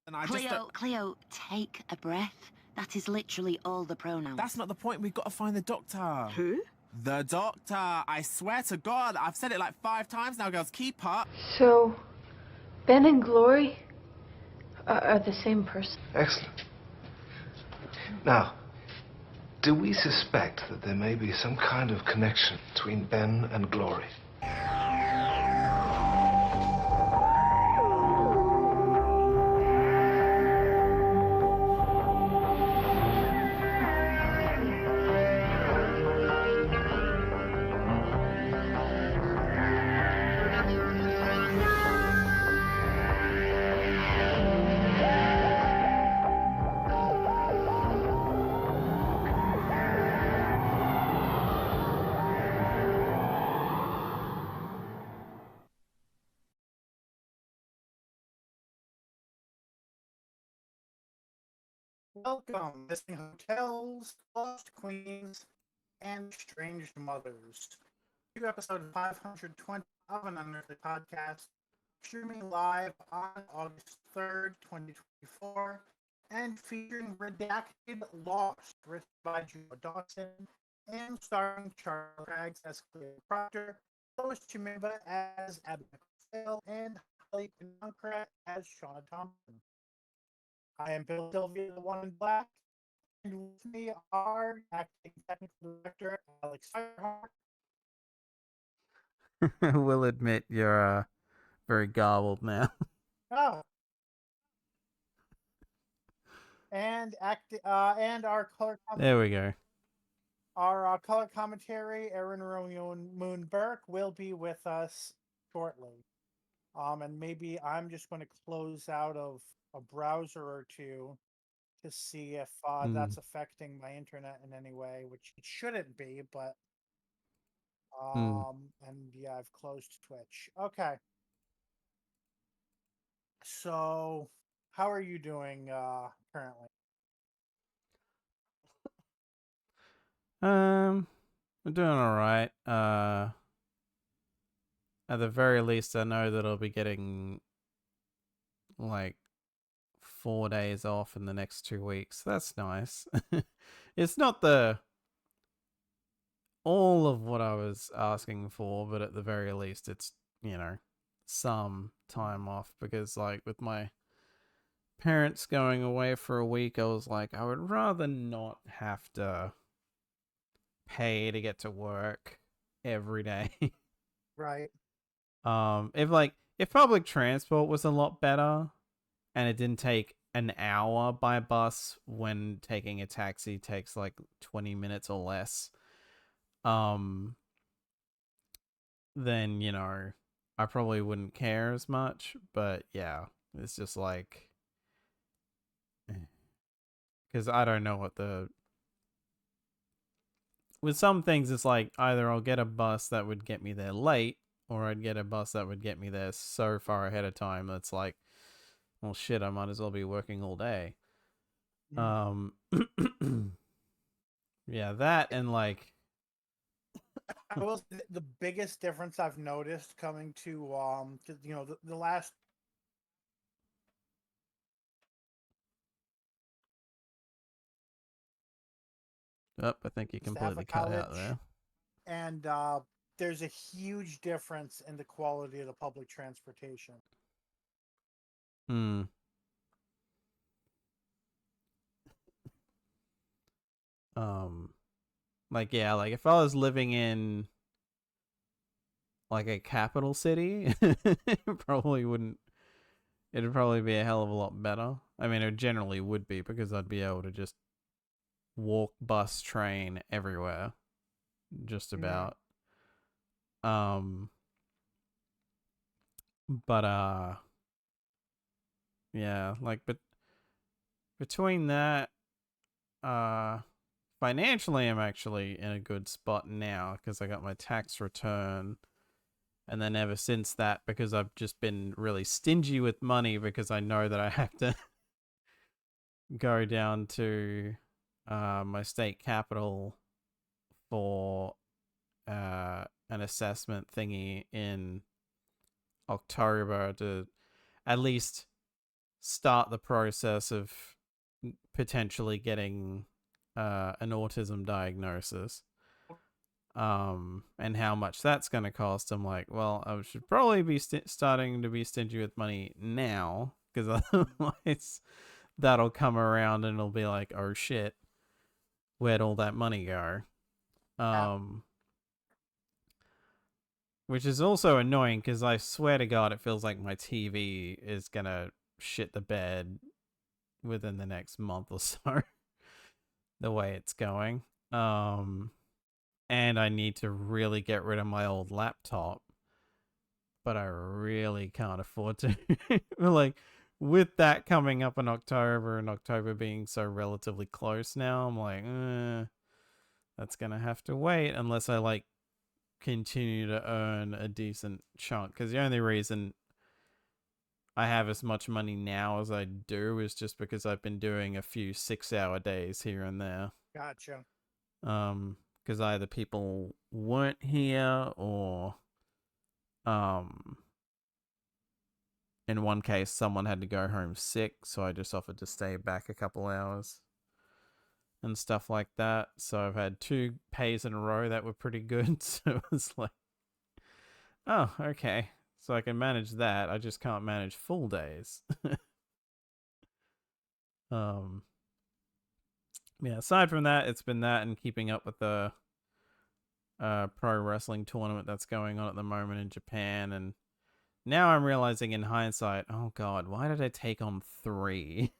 And I just... Cleo, take a breath. That is literally all the pronouns. That's not the point. We've got to find the doctor. Who? The doctor. I swear to God. I've said it like 5 times now, girls. Keep up. So, Ben and Glory are the same person. Excellent. Now, do we suspect that there may be some kind of connection between Ben and Glory? Welcome, missing hotels, lost queens, and estranged mothers. To episode 520 of an Unearthly podcast, streaming live on August 3rd, 2024, and featuring Redacted Lost, written by Juno Dawson, and starring Charles Craggs as Cleo Proctor, Lois Chimimba as Abby McPhail, and Holly Quin-Ankrah as Shauna Thompson. I am Bill Sylvia, the one in black, and with me are acting technical director Alex Firehart. We'll admit you're very garbled now. Oh. And our color There we go. Our color commentary, Erin Romeo Moon Burke, will be with us shortly. And maybe I'm just going to close out of a browser or two to see if that's affecting my internet in any way, which it shouldn't be, but and yeah, I've closed Twitch. Okay. So how are you doing currently? I'm doing alright. At the very least I know that I'll be getting like 4 days off in the next 2 weeks. That's nice. It's not all of what I was asking for, but at the very least it's, some time off, because like with my parents going away for a week, I was like, I would rather not have to pay to get to work every day. Right. If public transport was a lot better and it didn't take an hour by bus when taking a taxi takes like 20 minutes or less, then, I probably wouldn't care as much. But yeah, it's just like, because I don't know with some things it's like either I'll get a bus that would get me there late, or I'd get a bus that would get me there so far ahead of time that's like, well, shit, I might as well be working all day. Yeah, that and like... I will say the biggest difference I've noticed coming to the last... I think you completely cut out there. And there's a huge difference in the quality of the public transportation. Like, yeah, like if I was living in like a capital city, it'd probably be a hell of a lot better. I mean, it generally would be, because I'd be able to just walk, bus, train everywhere, just about. But yeah, like, but between that, financially I'm actually in a good spot now, because I got my tax return, and then ever since that, because I've just been really stingy with money, because I know that I have to go down to my state capital for an assessment thingy in October to at least start the process of potentially getting an autism diagnosis. And how much that's going to cost. I'm like, well, I should probably be starting to be stingy with money now, because otherwise that'll come around and it'll be like, oh shit, where'd all that money go? Which is also annoying, because I swear to God, it feels like my TV is gonna shit the bed within the next month or so. The way it's going. And I need to really get rid of my old laptop, but I really can't afford to. Like, with that coming up in October, and October being so relatively close now, I'm like, that's gonna have to wait unless I like continue to earn a decent chunk. Because the only reason I have as much money now as I do is just because I've been doing a few 6-hour days here and there. Gotcha. Because either people weren't here, or in one case someone had to go home sick, so I just offered to stay back a couple hours and stuff like that. So I've had 2 pays in a row that were pretty good. So it was like, oh, okay, so I can manage that. I just can't manage full days. Yeah, aside from that, it's been that and keeping up with the pro wrestling tournament that's going on at the moment in Japan. And now I'm realizing in hindsight, oh god, why did I take on 3?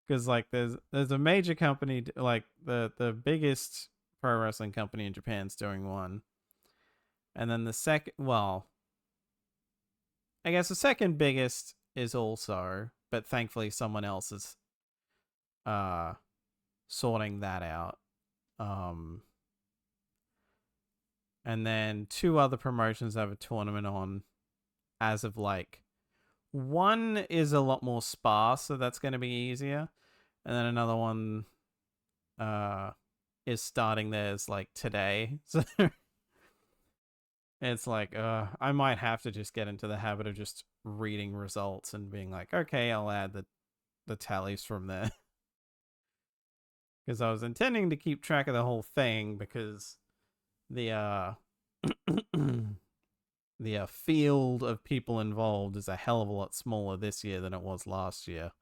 Because like there's a major company, like the biggest pro wrestling company in Japan's doing one, and then the second, well, I guess the second biggest is also, but thankfully someone else is sorting that out. And then 2 other promotions have a tournament on as of like, one is a lot more sparse, so that's going to be easier. And then another one is starting theirs like today. So it's like, I might have to just get into the habit of just reading results and being like, okay, I'll add the tallies from there. Because I was intending to keep track of the whole thing, because the the field of people involved is a hell of a lot smaller this year than it was last year.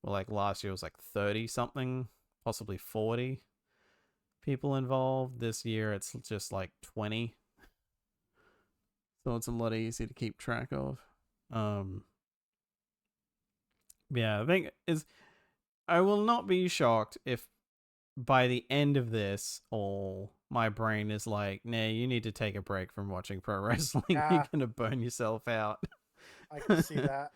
Well, like last year was like 30 something, possibly 40 people involved. This year it's just like 20. So it's a lot easier to keep track of. Yeah, I think I will not be shocked if by the end of this, all my brain is like, nah, you need to take a break from watching pro wrestling. Yeah. You're gonna burn yourself out. I can see that.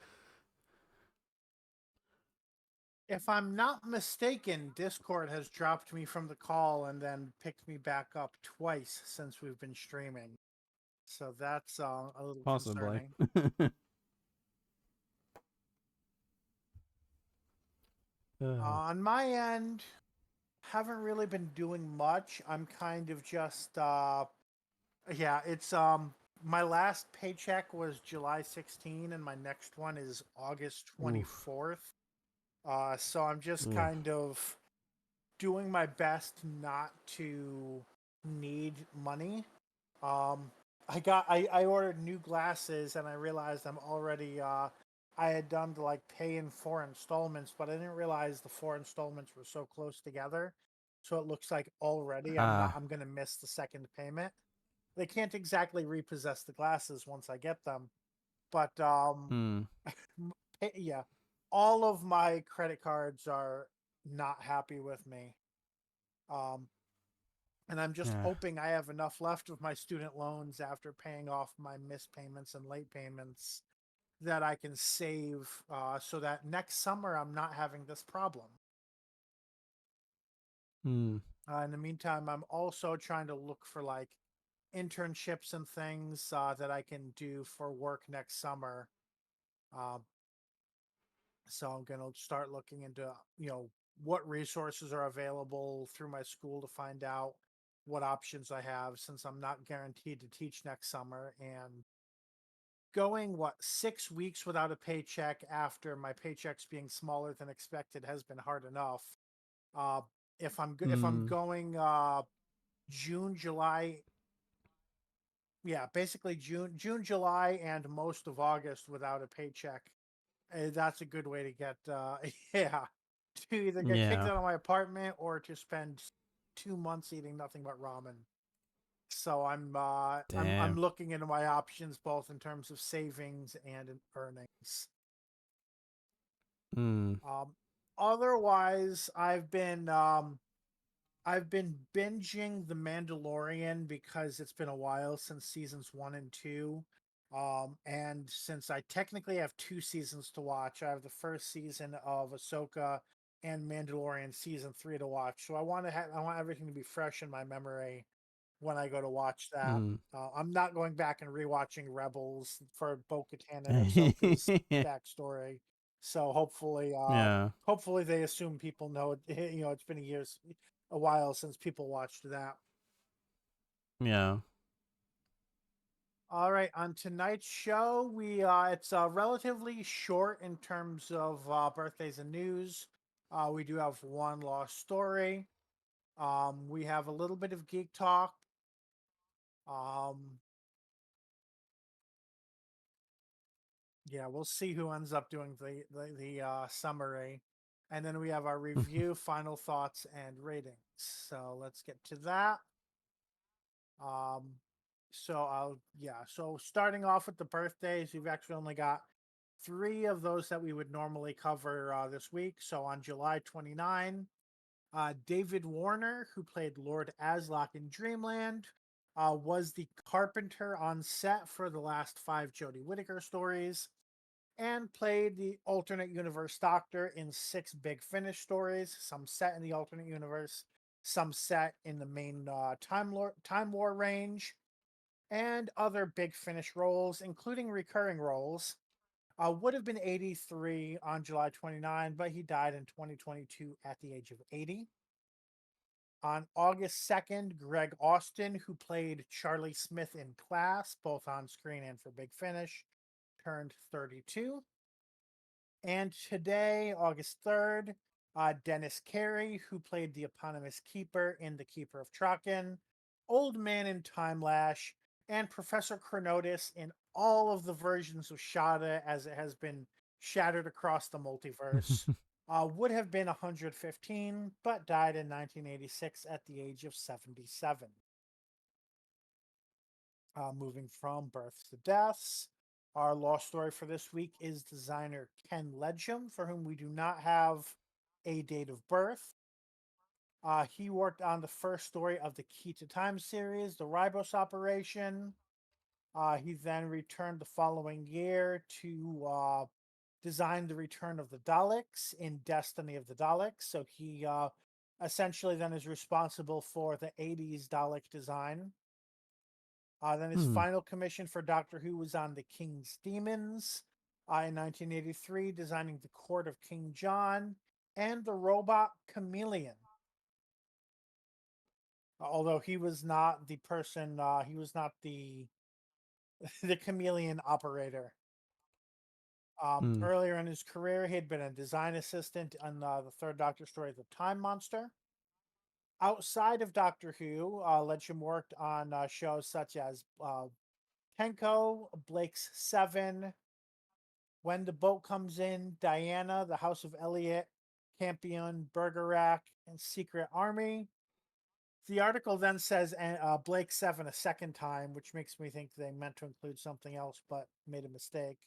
If I'm not mistaken, Discord has dropped me from the call and then picked me back up twice since we've been streaming. So that's a little Possibly. concerning. On my end, haven't really been doing much. I'm kind of just yeah, it's my last paycheck was July 16 and my next one is August 24th. So I'm just kind of doing my best not to need money. I ordered new glasses and I realized I'm already I had done to like pay in 4 installments, but I didn't realize the 4 installments were so close together. So it looks like already I'm gonna miss the second payment. They can't exactly repossess the glasses once I get them, but yeah, all of my credit cards are not happy with me. And I'm just hoping I have enough left of my student loans after paying off my missed payments and late payments that I can save so that next summer I'm not having this problem. In the meantime, I'm also trying to look for like internships and things that I can do for work next summer. So I'm going to start looking into, what resources are available through my school to find out what options I have, since I'm not guaranteed to teach next summer. And going, 6 weeks without a paycheck after my paychecks being smaller than expected has been hard enough. Uh, if I'm going June, July, yeah, basically June, July, and most of August without a paycheck, that's a good way to get yeah, to either get kicked Yeah. out of my apartment or to spend 2 months eating nothing but ramen. So I'm Damn. looking into my options both in terms of savings and in earnings. Hmm. Um, Otherwise, I've been binging The Mandalorian because it's been a while since seasons 1 and 2. And since I technically have 2 seasons to watch, I have the first season of Ahsoka and Mandalorian season 3 to watch. So I want everything to be fresh in my memory when I go to watch that. Hmm. I'm not going back and rewatching Rebels for Bo-Katan and Ahsoka's backstory. So Yeah. hopefully they assume people know it. It's been a while since people watched that. Yeah. All right, on tonight's show, it's relatively short in terms of birthdays and news. We do have one lost story. We have a little bit of geek talk. Um, yeah, we'll see who ends up doing the summary, and then we have our review, final thoughts, and ratings. So let's get to that. Um, so starting off with the birthdays, we've actually only got 3 of those that we would normally cover this week. So on July 29, David Warner, who played Lord Aslock in Dreamland, was the carpenter on set for the last 5 Jodie Whittaker stories, and played the alternate universe Doctor in 6 Big Finish stories, some set in the alternate universe, some set in the main Time War range, and other Big Finish roles, including recurring roles. Would have been 83 on July 29, but he died in 2022 at the age of 80. On August 2nd, Greg Austin, who played Charlie Smith in Class, both on screen and for Big Finish, turned 32. And today, August 3rd, Dennis Carey, who played the eponymous Keeper in The Keeper of Traken, Old Man in Time Lash, and Professor Chronotis in all of the versions of Shada as it has been shattered across the multiverse, would have been 115, but died in 1986 at the age of 77. Moving from births to deaths, our lost story for this week is designer Ken Ledgem, for whom we do not have a date of birth. He worked on the first story of the Key to Time series, the Ribos operation. He then returned the following year to design the return of the Daleks in Destiny of the Daleks. So he essentially then is responsible for the 80s Dalek design. Then his Hmm. final commission for Doctor Who was on The King's Demons in 1983, designing the Court of King John and the robot Chameleon. Although he was not the person, he was not the the chameleon operator. Hmm. Earlier in his career, he had been a design assistant on the third Doctor story, The Time Monster. Outside of Doctor Who, Ledgem worked on shows such as Tenko, Blake's Seven, When the Boat Comes In, Diana, The House of Elliot, Campion, Bergerac, and Secret Army. The article then says Blake 7 a second time, which makes me think they meant to include something else but made a mistake.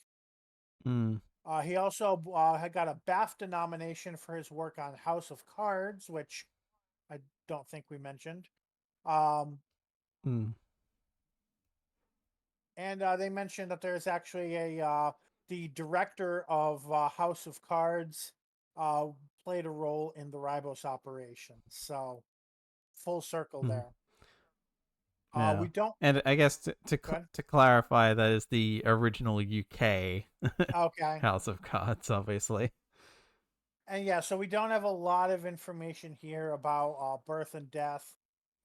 Hmm. He also had got a BAFTA nomination for his work on House of Cards, which I don't think we mentioned. Um, Hmm. and they mentioned that there's actually the director of House of Cards uh, played a role in the Ribos operation. So full circle Hmm. there. Yeah. We don't. And I guess Go ahead. to clarify, that is the original UK Okay. House of Cards, obviously. And yeah, so we don't have a lot of information here about birth and death,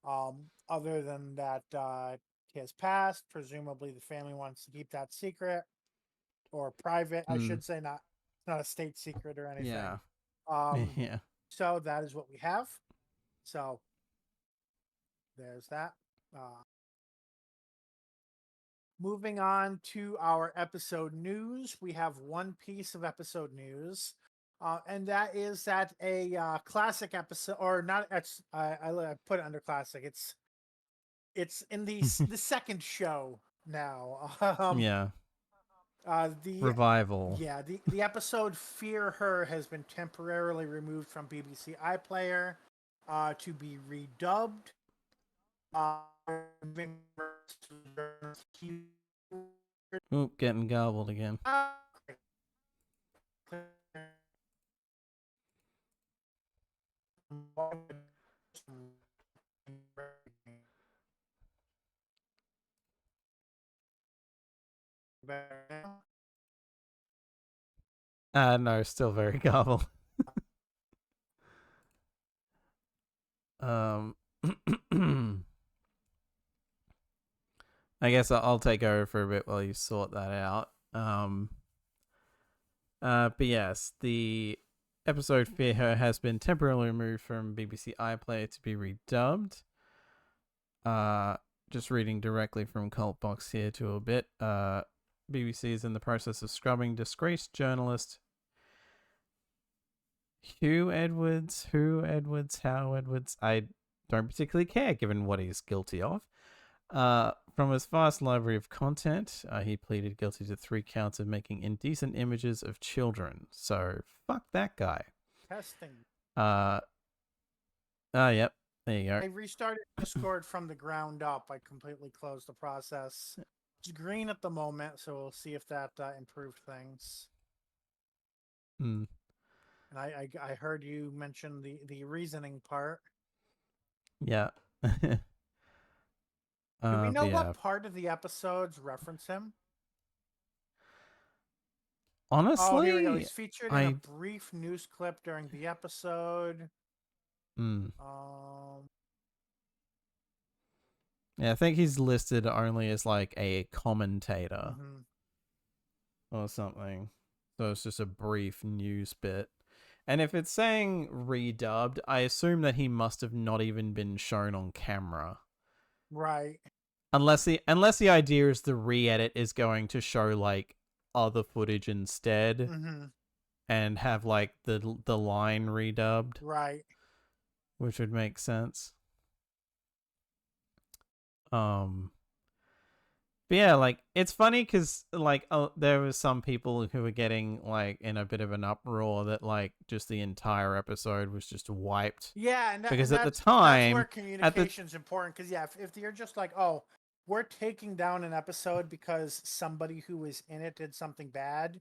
other than that he has passed. Presumably, the family wants to keep that secret or private. I Mm. should say, not a state secret or anything. Yeah. Yeah. So that is what we have. So there's that. Moving on to our episode news, we have one piece of episode news, and that is that a classic episode, or not? I put it under classic. It's in the second show now. Yeah. The Revival. Yeah, the episode "Fear Her" has been temporarily removed from BBC iPlayer to be redubbed. Oop, getting garbled again. No, still very garbled. I guess I'll take over for a bit while you sort that out. But yes, the episode "Fear Her" has been temporarily removed from BBC iPlayer to be redubbed. Just reading directly from Cult Box here to a bit. BBC is in the process of scrubbing disgraced journalist How Edwards. I don't particularly care given what he's guilty of. From his vast library of content, he pleaded guilty to 3 counts of making indecent images of children. So fuck that guy. Testing. Yep. There you go. I restarted Discord from the ground up. I completely closed the process. It's green at the moment, so we'll see if that improved things. Hmm. And I heard you mention the reasoning part. Yeah. Do we know yeah. what part of the episodes reference him? Honestly, oh, here we go. He's featured in a brief news clip during the episode. Yeah, I think he's listed only as like a commentator or something. So it's just a brief news bit. And if it's saying redubbed, I assume that he must have not even been shown on camera. Right. Unless the idea is the re-edit is going to show like other footage instead and have like the line redubbed. Right. Which would make sense. But yeah, like it's funny because like there was some people who were getting like in a bit of an uproar that like just the entire episode was just wiped. Yeah, and because at the time, that's where communication's important. Because yeah, if you're just like, oh, we're taking down an episode because somebody who was in it did something bad,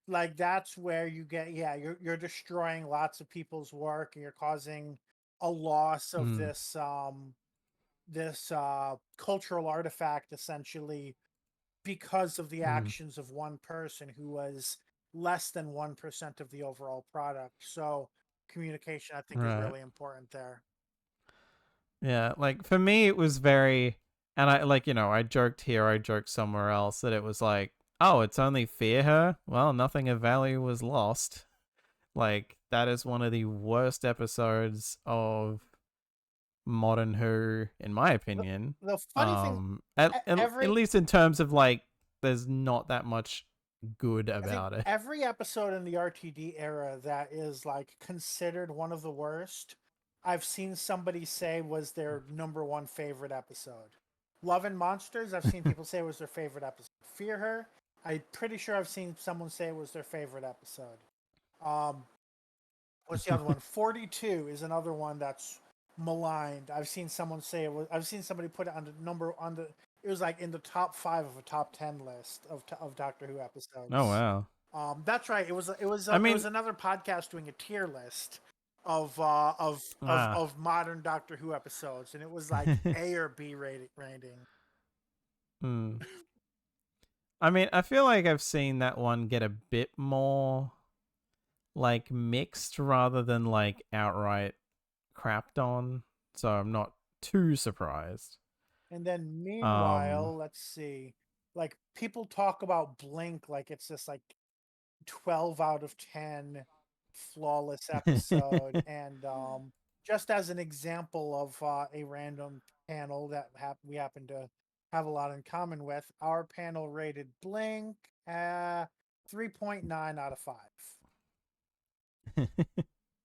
like that's where you get you're destroying lots of people's work and you're causing a loss of this cultural artifact essentially because of the actions of one person who was less than 1% of the overall product. So communication, I think, is really important there. Yeah, like for me, it was very, and I like, I joked here, I joked somewhere else that it was like, oh, it's only Fear Her? Well, nothing of value was lost. Like, that is one of the worst episodes of modern Who, in my opinion. The funny thing, at least in terms of like, there's not that much good about it. Every episode in the RTD era that is like considered one of the worst, I've seen somebody say was their number 1 favorite episode. Love and Monsters, I've seen people say was their favorite episode. Fear Her, I'm pretty sure I've seen someone say it was their favorite episode. What's the other one? 42 is another one that's maligned. I've seen someone say it was. I've seen somebody put it it was like in the top 5 of a top 10 list of Doctor Who episodes. Oh wow. That's right. It was. It was another podcast doing a tier list of modern Doctor Who episodes, and it was like A or B rating. I mean, I feel like I've seen that one get a bit more like mixed rather than like outright crapped on, so I'm not too surprised. And then Um, meanwhile, let's see. Like people talk about Blink like it's this like 12 out of 10 flawless episode. And just as an example of a random panel that we happen to have a lot in common with, our panel rated Blink 3.9 out of 5.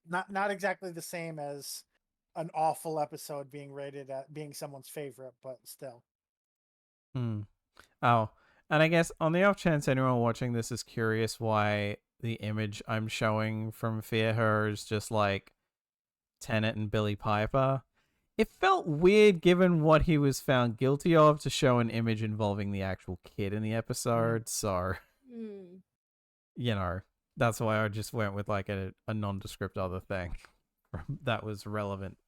Not exactly the same as an awful episode being rated at being someone's favorite, but still. hmm. Oh, and I guess on the off chance anyone watching this is curious why the image I'm showing from Fear Her is just like Tenet and Billy Piper, it felt weird given what he was found guilty of to show an image involving the actual kid in the episode. So, Hmm. you know, that's why I just went with like a nondescript other thing that was relevant.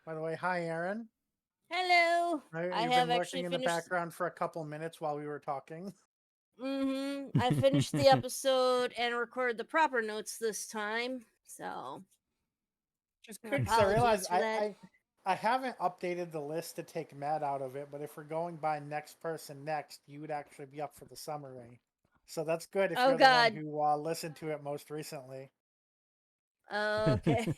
By the way, hi, Aaron. Hello. I You've have been actually lurking in the finished. background for a couple minutes while we were talking. I finished the episode and recorded the proper notes this time. So Just my good because I realized apologies for that. I haven't updated the list to take Matt out of it, but if we're going by next person next, you would actually be up for the summary. So that's good if Oh you're the one God. who listened to it most recently. Okay.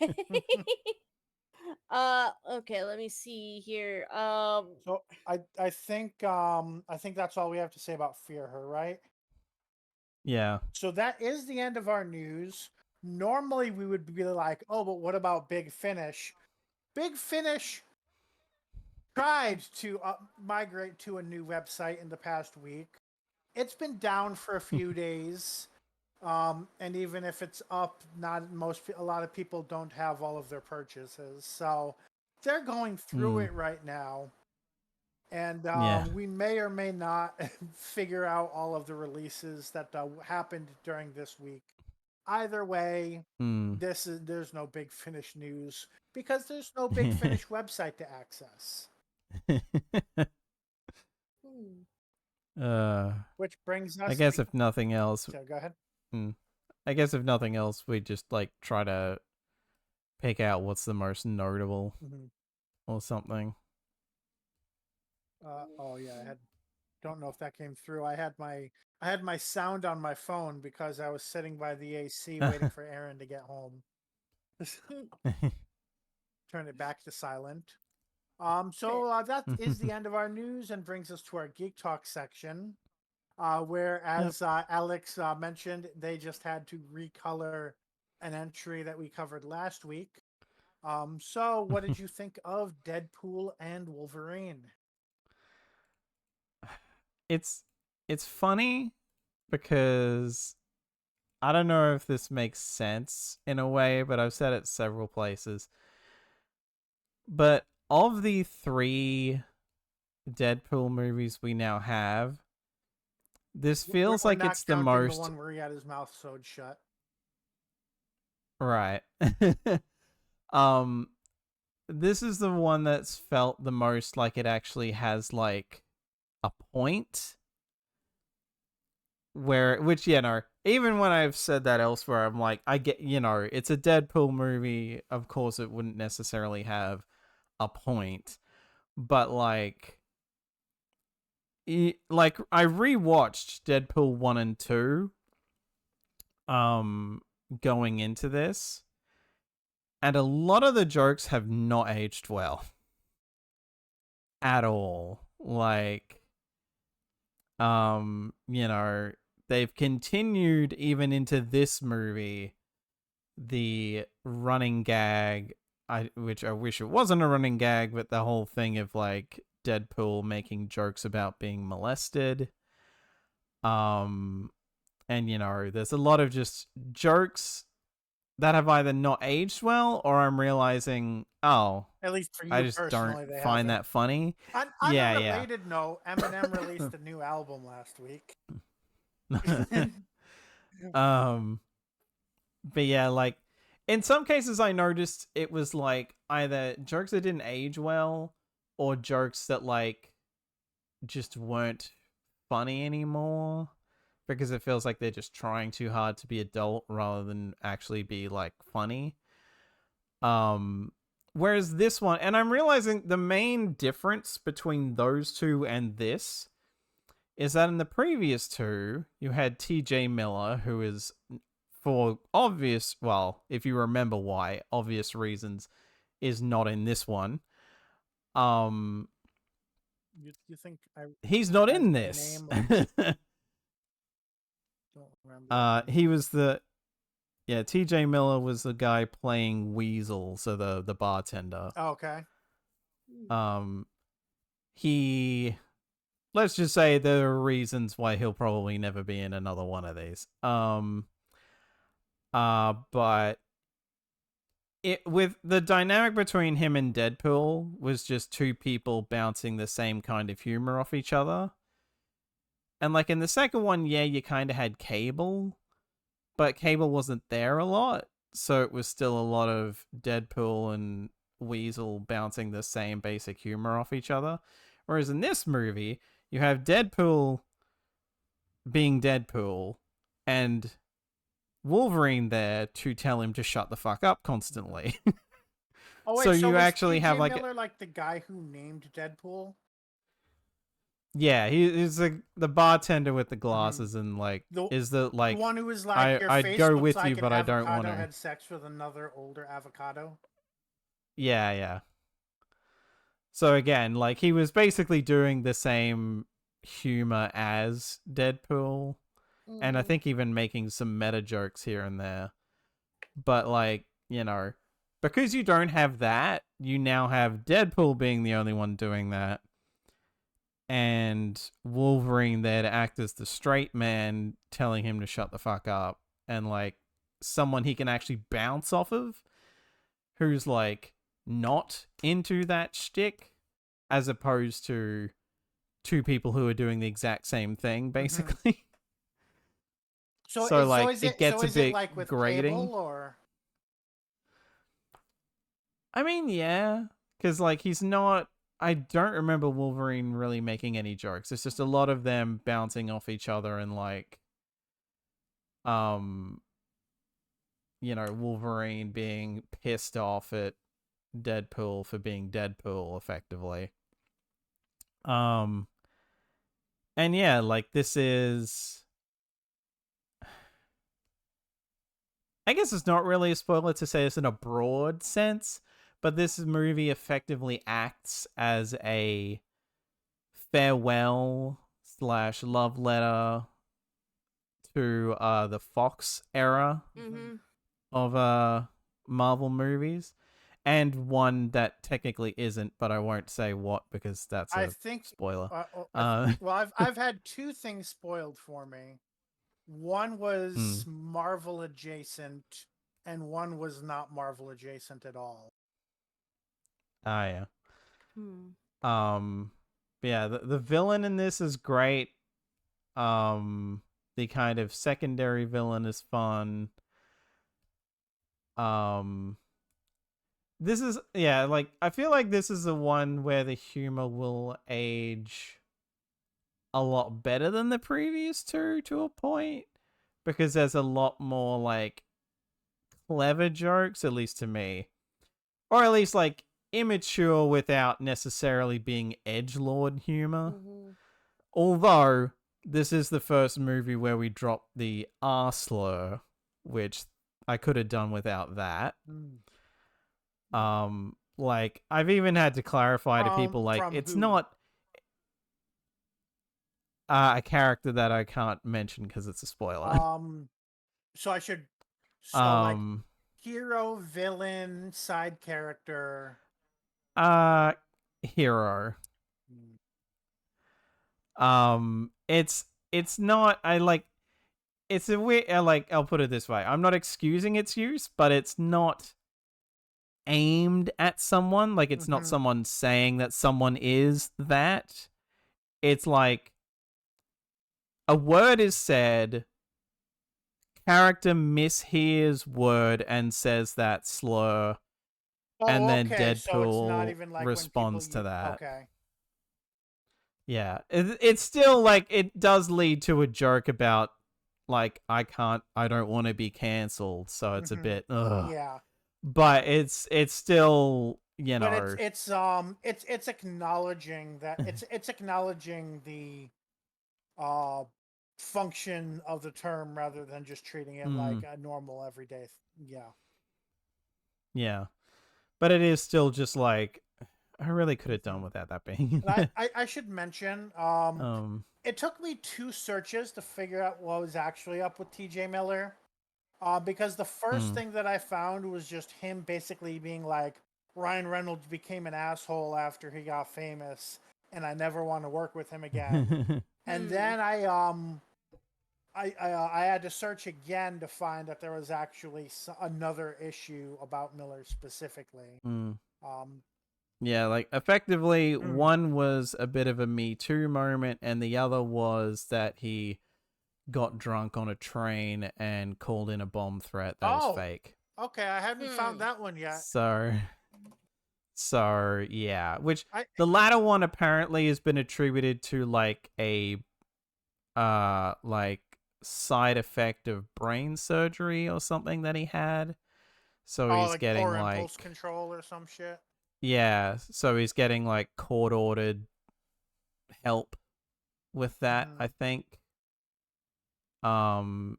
Okay, let me see here. So I think that's all we have to say about Fear Her, right? Yeah. So that is the end of our news. Normally we would be like, oh, but what about Big Finish? Big Finish tried to migrate to a new website in the past week. It's been down for a few days, and even if it's up, a lot of people don't have all of their purchases, so they're going through it right now. And Yeah. we may or may not figure out all of the releases that happened during this week. Either way, there's no Big Finish news because there's no Big Finish website to access. Which brings us. I guess if nothing else, So go ahead. I guess if nothing else, we just like try to pick out what's the most notable or something. Oh yeah, don't know if that came through. I had my sound on my phone because I was sitting by the AC waiting for Aaron to get home. Turn it back to silent. So that is the end of our news and brings us to our Geek Talk section, where, as Alex mentioned, they just had to recolor an entry that we covered last week. So what did you think of Deadpool and Wolverine? It's funny because I don't know if this makes sense in a way, but I've said it several places. But of the 3 Deadpool movies we now have, this feels like it's the most. The one where he had his mouth sewed shut. Right. This is the one that's felt the most like it actually has like a point. Which, you know, even when I've said that elsewhere, I'm like, I get, you know, it's a Deadpool movie. Of course, it wouldn't necessarily have a point, but like I rewatched Deadpool 1 and 2 going into this, and a lot of the jokes have not aged well at all. Like you know, they've continued even into this movie the running gag, which I wish it wasn't a running gag, but the whole thing of like Deadpool making jokes about being molested. And you know, there's a lot of just jokes that have either not aged well, or I'm realizing, oh, at least for you I just personally, don't find that funny. On a related note, Eminem released a new album last week. But yeah, like in some cases I noticed it was like either jokes that didn't age well or jokes that like just weren't funny anymore, because it feels like they're just trying too hard to be adult rather than actually be like funny. Whereas this one, and I'm realizing the main difference between those two and this is that in the previous two, you had T.J. Miller, who is, for obvious, well, if you remember why, obvious reasons, is not in this one. You think He's not in the this. name don't remember. He was T.J. Miller was the guy playing Weasel, so the bartender. Oh, okay. Let's just say there are reasons why he'll probably never be in another one of these. But with the dynamic between him and Deadpool was just two people bouncing the same kind of humor off each other. And like in the second one, yeah, you kind of had Cable, but Cable wasn't there a lot, so it was still a lot of Deadpool and Weasel bouncing the same basic humor off each other. Whereas in this movie, you have Deadpool being Deadpool and Wolverine there to tell him to shut the fuck up constantly. Oh, wait, so so you was actually T.J. have Miller, like the guy who named Deadpool? Yeah, he's the bartender with the glasses and like the one who was like, I'd go with you, but I don't want to. Had sex with another older avocado. Yeah. So again, like he was basically doing the same humor as Deadpool, and I think even making some meta jokes here and there. But like, you know, because you don't have that, you now have Deadpool being the only one doing that, and Wolverine there to act as the straight man, telling him to shut the fuck up, and like someone he can actually bounce off of, who's like not into that shtick, as opposed to two people who are doing the exact same thing, basically. So like it gets a bit like with grating. Cable, or? I mean, yeah, because like he's not. I don't remember Wolverine really making any jokes. It's just a lot of them bouncing off each other and like, you know, Wolverine being pissed off at Deadpool for being Deadpool, effectively. And yeah, like this is. I guess it's not really a spoiler to say this in a broad sense, but this movie effectively acts as a farewell / love letter to the Fox era of Marvel movies, and one that technically isn't, but I won't say what because that's a spoiler. Well, I've had two things spoiled for me. One was Marvel adjacent, and one was not Marvel adjacent at all. Yeah. Yeah, the villain in this is great. The kind of secondary villain is fun. This is like I feel like this is the one where the humor will age a lot better than the previous two to a point, because there's a lot more like clever jokes, at least to me, or at least like immature without necessarily being edgelord humor. Although this is the first movie where we drop the R slur, which I could have done without that. Like I've even had to clarify to people like it's not a character that I can't mention because it's a spoiler. So I should like hero, villain, side character. Hero. It's not. I like. It's a weird. Like I'll put it this way. I'm not excusing its use, but it's not aimed at someone. Like it's not someone saying that someone is that. It's like a word is said, character mishears word and says that slur, and then Deadpool responds to that. Okay. Yeah, it's still like it does lead to a joke about like I don't want to be cancelled, so it's a bit ugh. Yeah. but it's still, But it's acknowledging that it's acknowledging the uh function of the term rather than just treating it like a normal everyday. Yeah. Yeah, but it is still just like I really could have done without that being. And I should mention, um, it took me 2 searches to figure out what was actually up with T.J. Miller. Because the first thing that I found was just him basically being like, Ryan Reynolds became an asshole after he got famous, and I never want to work with him again. And then I had to search again to find that there was actually another issue about Miller specifically. Yeah, like effectively, one was a bit of a Me Too moment, and the other was that he got drunk on a train and called in a bomb threat that was fake. Okay, I haven't found that one yet. So yeah, which the latter one apparently has been attributed to like a like side effect of brain surgery or something that he had. So he's like getting poor like impulse control or some shit. Yeah, so he's getting like court ordered help with that, I think. And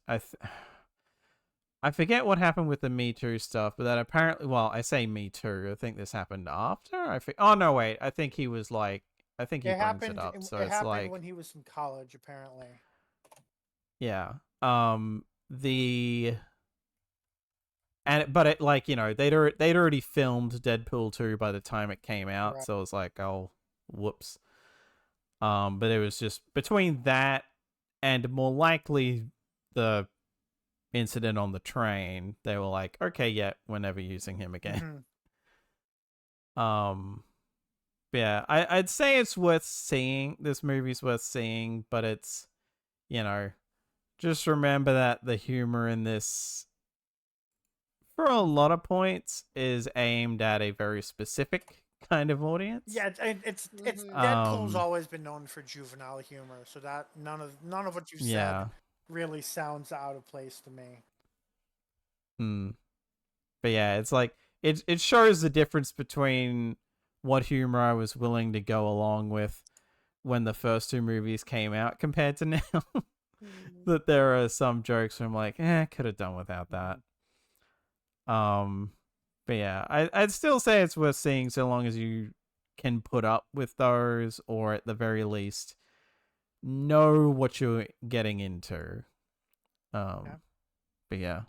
I forget what happened with the Me Too stuff, but that apparently, well, I say Me Too. I think this happened after. Oh no, wait. I think he was like, I think he brings it up. So it it's happened like when he was in college, apparently. Yeah. But it like, you know, they'd already filmed Deadpool 2 by the time it came out, Right. so it was like, oh, whoops. But it was just between that and more likely the incident on the train, they were like, okay, yeah, we're never using him again. Yeah, I'd say it's worth seeing. This movie's worth seeing, but it's, you know, just remember that the humor in this, for a lot of points, is aimed at a very specific kind of audience. Yeah, it's Deadpool's always been known for juvenile humor, so that none of what you said really sounds out of place to me. But yeah, it's like it shows the difference between what humor I was willing to go along with when the first 2 movies came out compared to now. That there are some jokes where I'm like, could have done without that. But yeah, I'd still say it's worth seeing so long as you can put up with those, or at the very least know what you're getting into. But yeah.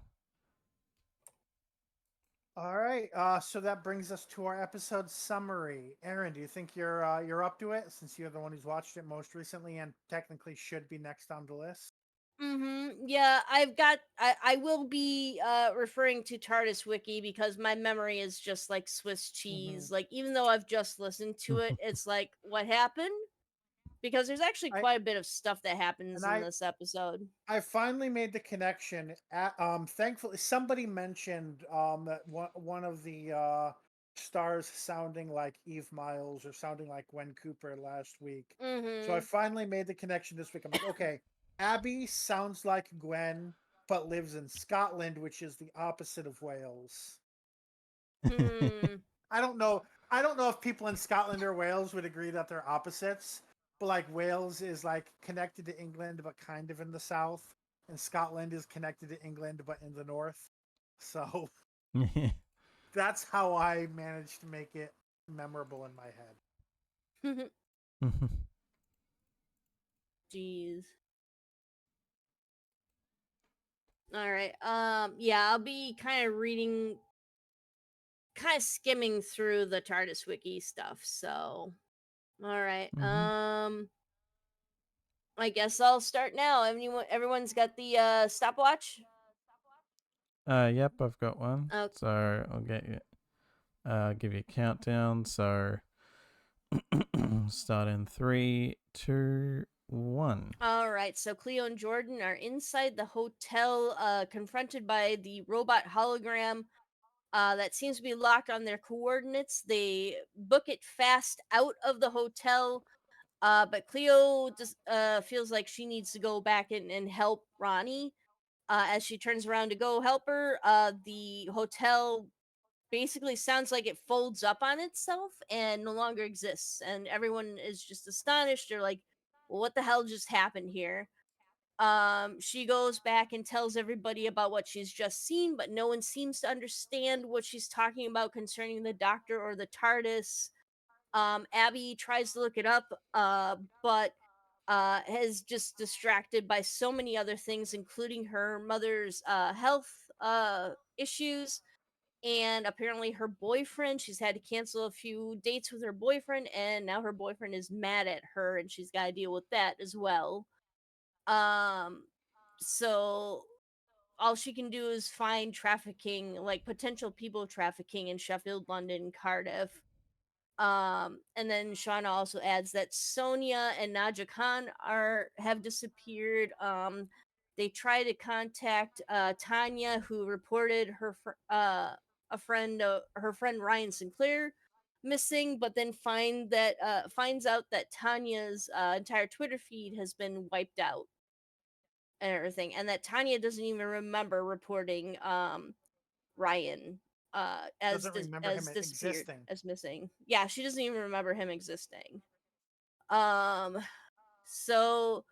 All right, so that brings us to our episode summary. Aaron, do you think you're up to it, since you're the one who's watched it most recently and technically should be next on the list? Yeah, I will be referring to TARDIS Wiki because my memory is just like Swiss cheese. Like, even though I've just listened to it, it's like, what happened? Because there's actually quite a bit of stuff that happens in this episode. I finally made the connection. Thankfully, somebody mentioned that one of the stars sounding like Eve Miles or sounding like Gwen Cooper last week. So I finally made the connection this week. I'm like, okay, Abby sounds like Gwen, but lives in Scotland, which is the opposite of Wales. I don't know if people in Scotland or Wales would agree that they're opposites. But like Wales is like connected to England, but kind of in the south, and Scotland is connected to England, but in the north. So that's how I managed to make it memorable in my head. Jeez. All right. Yeah, I'll be kind of skimming through the TARDIS Wiki stuff. So, all right. I guess I'll start now. Everyone's got the stopwatch? Yep, I've got one. Okay. So I'll get you give you a countdown. So start in 3, 2, 1. All right, so Cleo and Jordan are inside the hotel, confronted by the robot hologram that seems to be locked on their coordinates. They book it fast out of the hotel, but Cleo just feels like she needs to go back and help Ronnie. As she turns around to go help her, the hotel basically sounds like it folds up on itself and no longer exists. And everyone is just astonished. They're like, well, what the hell just happened here? She goes back and tells everybody about what she's just seen, but no one seems to understand what she's talking about concerning the doctor or the TARDIS. Abby tries to look it up, but is just distracted by so many other things, including her mother's health issues. And apparently, her boyfriend, she's had to cancel a few dates with her boyfriend, and now her boyfriend is mad at her, and she's got to deal with that as well. So all she can do is find trafficking, like potential people trafficking in Sheffield, London, Cardiff. And then Shauna also adds that Sonia and Naja Khan have disappeared. They try to contact Tanya, who reported her her friend Ryan Sinclair missing, but then finds out that Tanya's entire Twitter feed has been wiped out and everything, and that Tanya doesn't even remember reporting Ryan Doesn't remember him as disappeared, existing. as missing. Yeah, she doesn't even remember him existing. So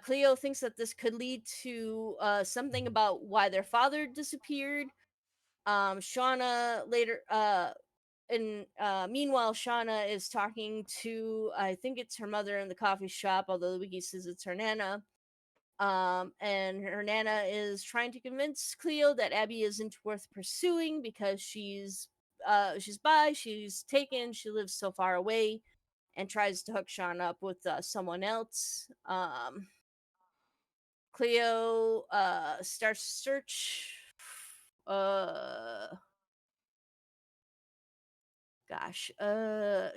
Cleo thinks that this could lead to something about why their father disappeared. Shauna later and meanwhile Shauna is talking to, I think it's her mother in the coffee shop, although the wiki says it's her nana. And her nana is trying to convince Cleo that Abby isn't worth pursuing because she's bi, she's taken, she lives so far away, and tries to hook Sean up with someone else. Cleo starts to search. Gosh,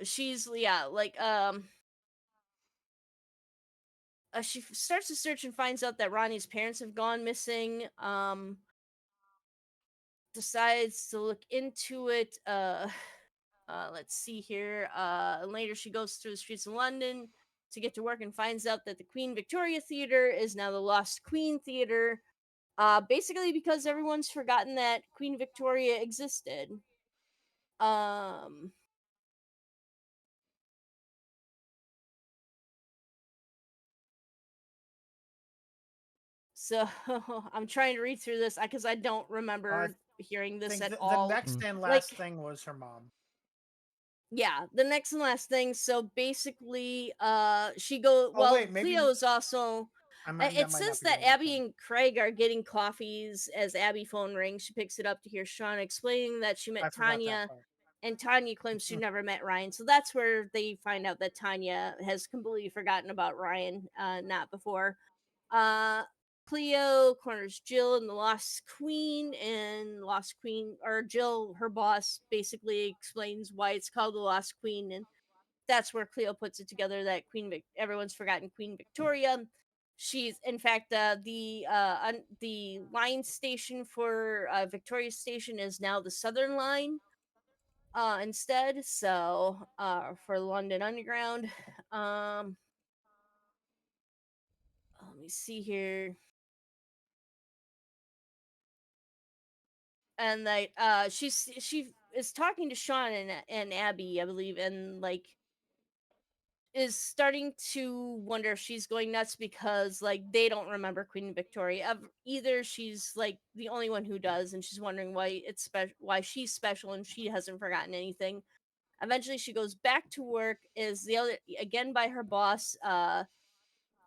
she's she starts to search and finds out that Ronnie's parents have gone missing. Decides to look into it. Let's see here. Later, she goes through the streets of London to get to work and finds out that the Queen Victoria Theatre is now the Lost Queen Theatre. Basically because everyone's forgotten that Queen Victoria existed. So I'm trying to read through this because I don't remember hearing this at all. The next and last thing was her mom. Yeah, the next and last thing. So basically, Cleo's also. It says that Abby and Craig are getting coffees as Abby phone rings. She picks it up to hear Sean explaining that she met Tanya, and Tanya claims she never met Ryan. So that's where they find out that Tanya has completely forgotten about Ryan, not before. Cleo corners Jill and the Lost Queen, and Jill, her boss, basically explains why it's called the Lost Queen, and that's where Cleo puts it together that everyone's forgotten Queen Victoria. She's in fact the line station for Victoria Station is now the Southern Line instead. So for London Underground, let me see here. And like she is talking to Sean and Abby, I believe, and like is starting to wonder if she's going nuts because like they don't remember Queen Victoria either. She's like the only one who does, and she's wondering why why she's special and she hasn't forgotten anything. Eventually she goes back to work, is the other again by her boss,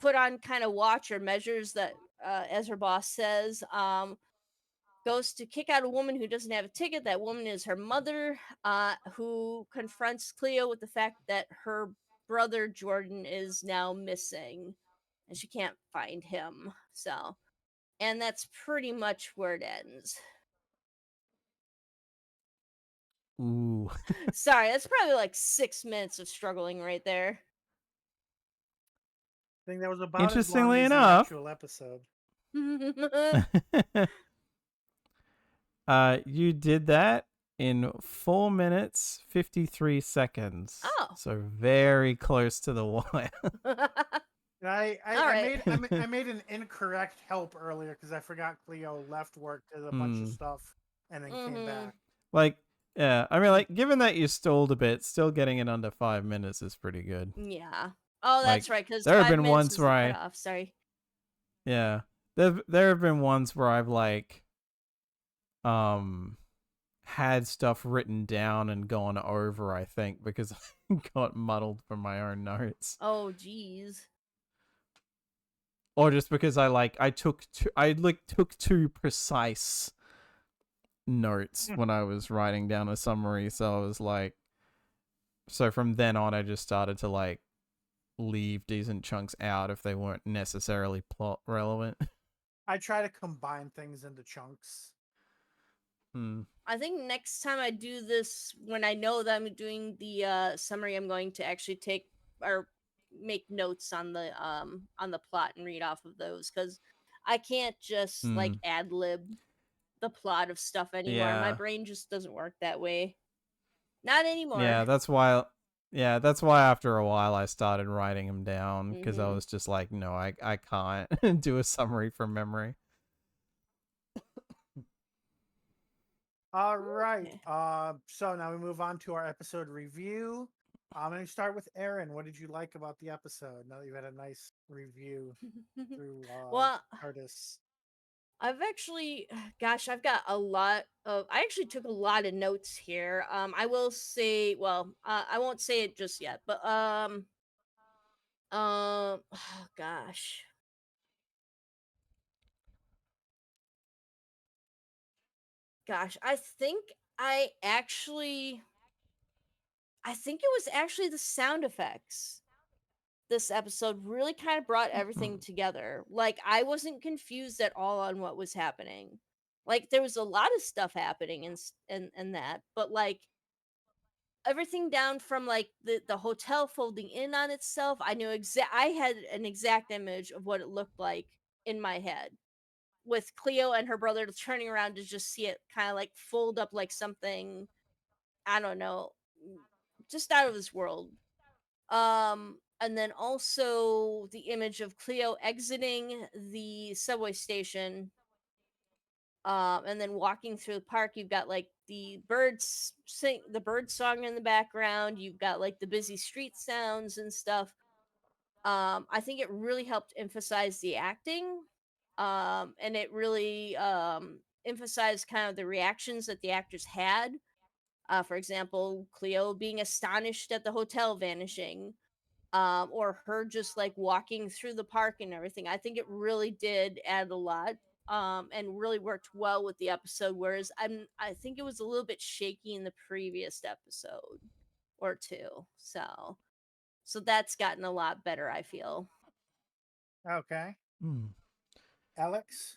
put on kind of watch or measures that as her boss says, goes to kick out a woman who doesn't have a ticket. That woman is her mother, who confronts Cleo with the fact that her brother Jordan is now missing and she can't find him. So, and that's pretty much where it ends. Ooh. Sorry, that's probably like 6 minutes of struggling right there. I think that was about Interestingly as long enough, as the actual episode. You did that in 4 minutes 53 seconds. Oh, so very close to the wire. All right. I made an incorrect help earlier because I forgot Cleo left work, did a bunch of stuff, and then came back. Like, yeah, I mean, like, given that you stalled a bit, still getting it under 5 minutes is pretty good. Yeah. Oh, Like, that's right. Because there have 5 been minutes ones is the where cutoff. Sorry. yeah, there have been ones where I've like, had stuff written down and gone over, I think, because I got muddled from my own notes. Oh, geez. Or just because I took too precise notes when I was writing down a summary, so I was like, so from then on I just started to like leave decent chunks out if they weren't necessarily plot relevant. I try to combine things into chunks. I think next time I do this, when I know that I'm doing the summary, I'm going to actually take or make notes on the plot and read off of those, because I can't just like ad lib the plot of stuff anymore. My Yeah. brain just doesn't work that way. Not anymore. Yeah, that's why after a while I started writing them down, because I was just like, no, I can't do a summary from memory. All right. So now we move on to our episode review. I'm going to start with Aaron. What did you like about the episode? Now that you had a nice review through Well, artists. I've actually, gosh, I've got a lot of. I actually took a lot of notes here. I will say, well, I won't say it just yet, but oh, gosh. Gosh, I think it was actually the sound effects. This episode really kind of brought everything together. Like, I wasn't confused at all on what was happening. Like, there was a lot of stuff happening and that, but like everything down from like the hotel folding in on itself, I had an exact image of what it looked like in my head, with Cleo and her brother turning around to just see it kind of like fold up like something, I don't know, just out of this world. And then also the image of Cleo exiting the subway station, and then walking through the park. You've got like the bird song in the background. You've got like the busy street sounds and stuff. I think it really helped emphasize the acting, and it really emphasized kind of the reactions that the actors had. For example, Cleo being astonished at the hotel vanishing, or her just like walking through the park and everything. I think it really did add a lot, and really worked well with the episode. Whereas I think it was a little bit shaky in the previous episode or two. So that's gotten a lot better, I feel. Okay. Alex?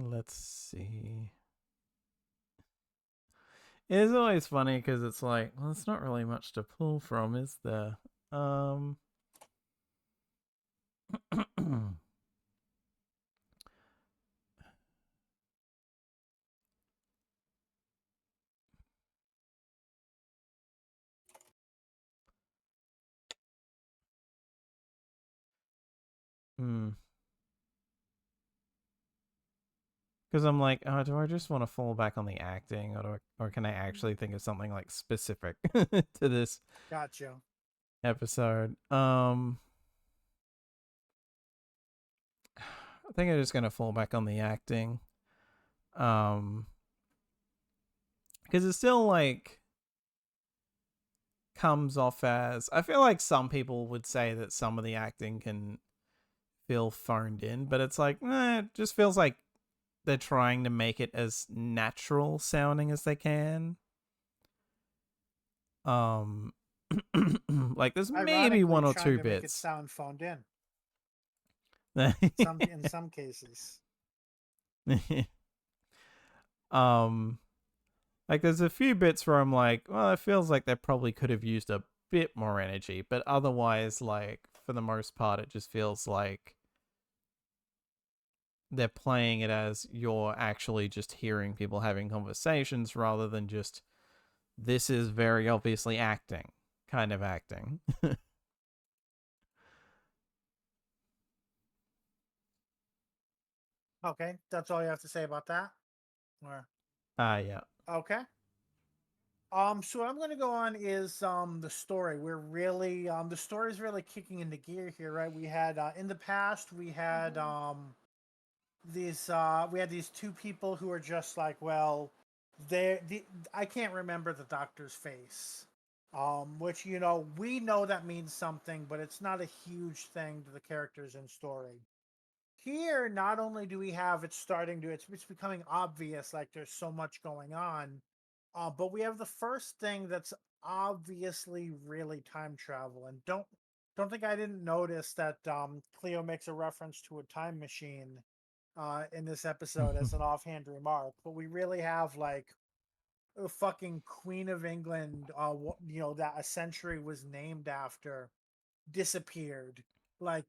Let's see. It's always funny because it's like, well, it's not really much to pull from, is there? Because I'm like, oh, do I just want to fall back on the acting, or can I actually think of something like specific to this Gotcha. episode? I think I'm just gonna fall back on the acting. Because it still like comes off as, I feel like some people would say that some of the acting can feel phoned in, but it's like, it just feels like they're trying to make it as natural sounding as they can. Like there's maybe one or two bits. Make it sound phoned in. In some cases. Like there's a few bits where I'm like, well, it feels like they probably could have used a bit more energy, but otherwise, like for the most part, it just feels like they're playing it as you're actually just hearing people having conversations rather than just this is very obviously acting, kind of acting. Okay, that's all you have to say about that? Or Yeah. okay. So what I'm gonna go on is the story. We're really the story's really kicking into gear here, right? We had in the past we had these two people who are just like, well, I can't remember the doctor's face. Which we know that means something, but it's not a huge thing to the characters in story. Here, not only do we have it's becoming obvious, like there's so much going on, but we have the first thing that's obviously really time travel. And don't think I didn't notice that Cleo makes a reference to a time machine in this episode as an offhand remark. But we really have like a fucking Queen of England, that a century was named after, disappeared. Like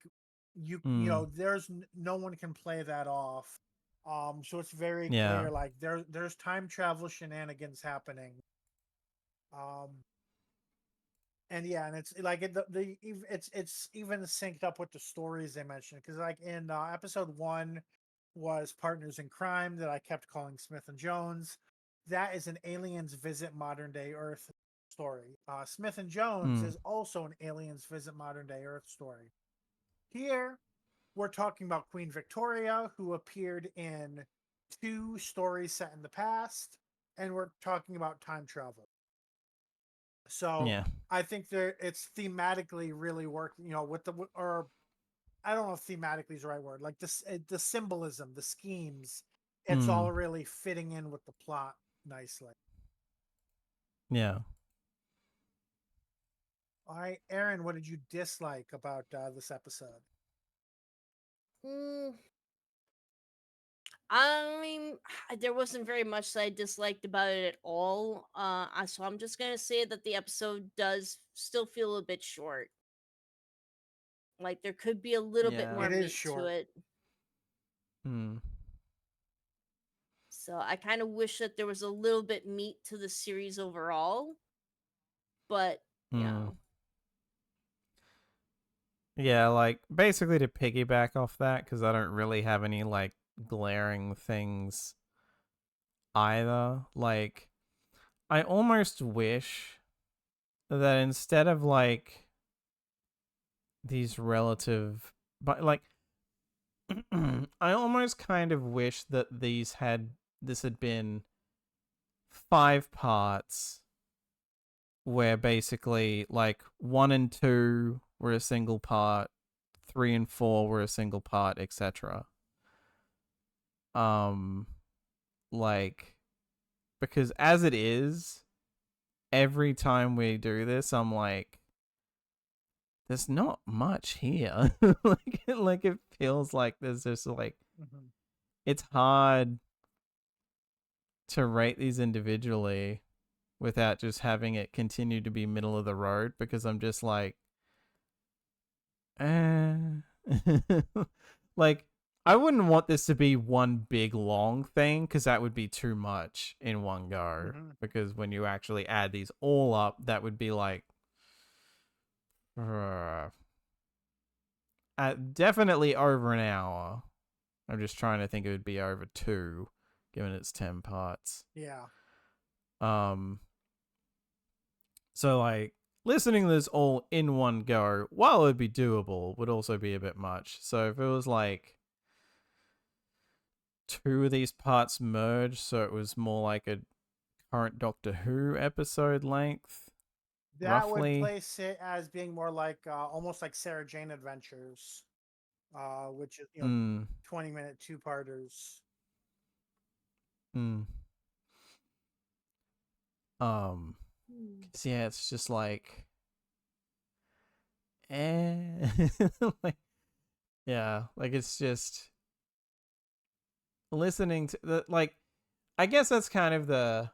there's no one can play that off. So it's very Yeah. clear, like there's time travel shenanigans happening. Um, and yeah, and it's like it's even synced up with the stories they mentioned, because like in episode 1 was Partners in Crime, that I kept calling Smith and Jones. That is an aliens visit modern day Earth story. Smith and Jones is also an aliens visit modern day Earth story. Here we're talking about Queen Victoria, who appeared in 2 stories set in the past, and we're talking about time travel. So Yeah. I think it's thematically really working, with or I don't know if thematically is the right word. Like this, the symbolism, the schemes, it's all really fitting in with the plot nicely. Yeah. All right, Aaron, what did you dislike about this episode? I mean, there wasn't very much that I disliked about it at all. So I'm just gonna say that the episode does still feel a bit short. Like there could be a little bit Yeah. more It is meat to short. it. So I kind of wish that there was a little bit meat to the series overall. But Yeah, like basically to piggyback off that, because I don't really have any like glaring things either. Like, I almost wish that instead of like these relative, but like, I almost kind of wish that this had been 5 parts where basically like 1 and 2 were a single part, 3 and 4 were a single part, etc. Like, because as it is, every time we do this, I'm like, there's not much here. like it feels like there's just like, it's hard to rate these individually without just having it continue to be middle of the road, because I'm just like, like, I wouldn't want this to be one big long thing, because that would be too much in one go. Because when you actually add these all up, that would be like, definitely over an hour. I'm just trying to think it would be over 2, given it's 10 parts. Yeah. So like, listening to this all in one go, while it would be doable, would also be a bit much. So if it was like 2 of these parts merged, so it was more like a current Doctor Who episode length, That roughly. would place it as being more like almost like Sarah Jane Adventures, which is 20-minute 2-parters. Yeah, it's just like, like, yeah, like it's just listening to the, like, I guess that's kind of the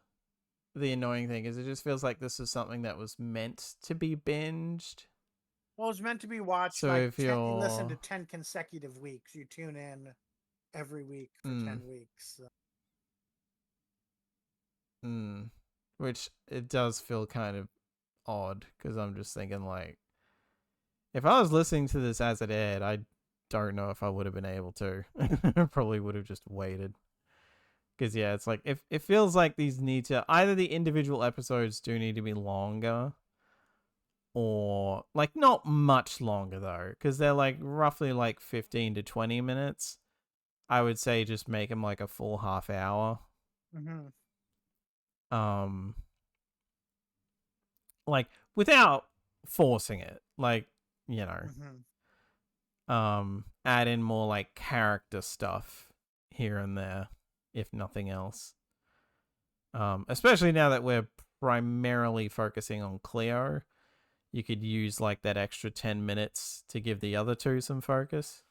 annoying thing, is it just feels like this is something that was meant to be binged. Well, it's meant to be watched, So like if you're listen to 10 consecutive weeks. You tune in every week for 10 weeks. So. which it does feel kind of odd because I'm just thinking like, if I was listening to this as it aired, I don't know if I would have been able to. I probably would have just waited. Because yeah, it's like if it feels like these need to either the individual episodes do need to be longer, or like not much longer though, because they're like roughly like 15 to 20 minutes. I would say just make them like a full half hour. Mm-hmm. Like without forcing it, like, you know, add in more like character stuff here and there, if nothing else. Especially now that we're primarily focusing on Cleo, you could use like that extra 10 minutes to give the other two some focus.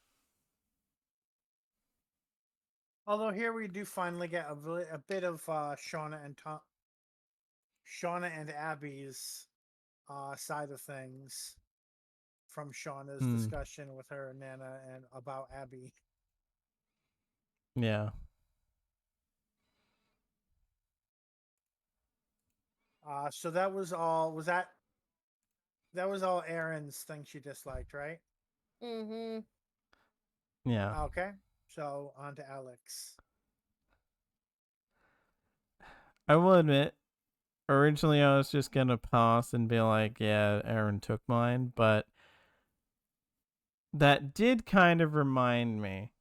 Although here we do finally get a bit of Shauna and Abby's side of things from Shauna's discussion with her and Nana and about Abby. Yeah. So that was all. That was all Erin's thing she disliked, right? Mm-hmm. Yeah. Okay. So on to Alex. I will admit, originally I was just gonna pass and be like, yeah, Erin took mine, but that did kind of remind me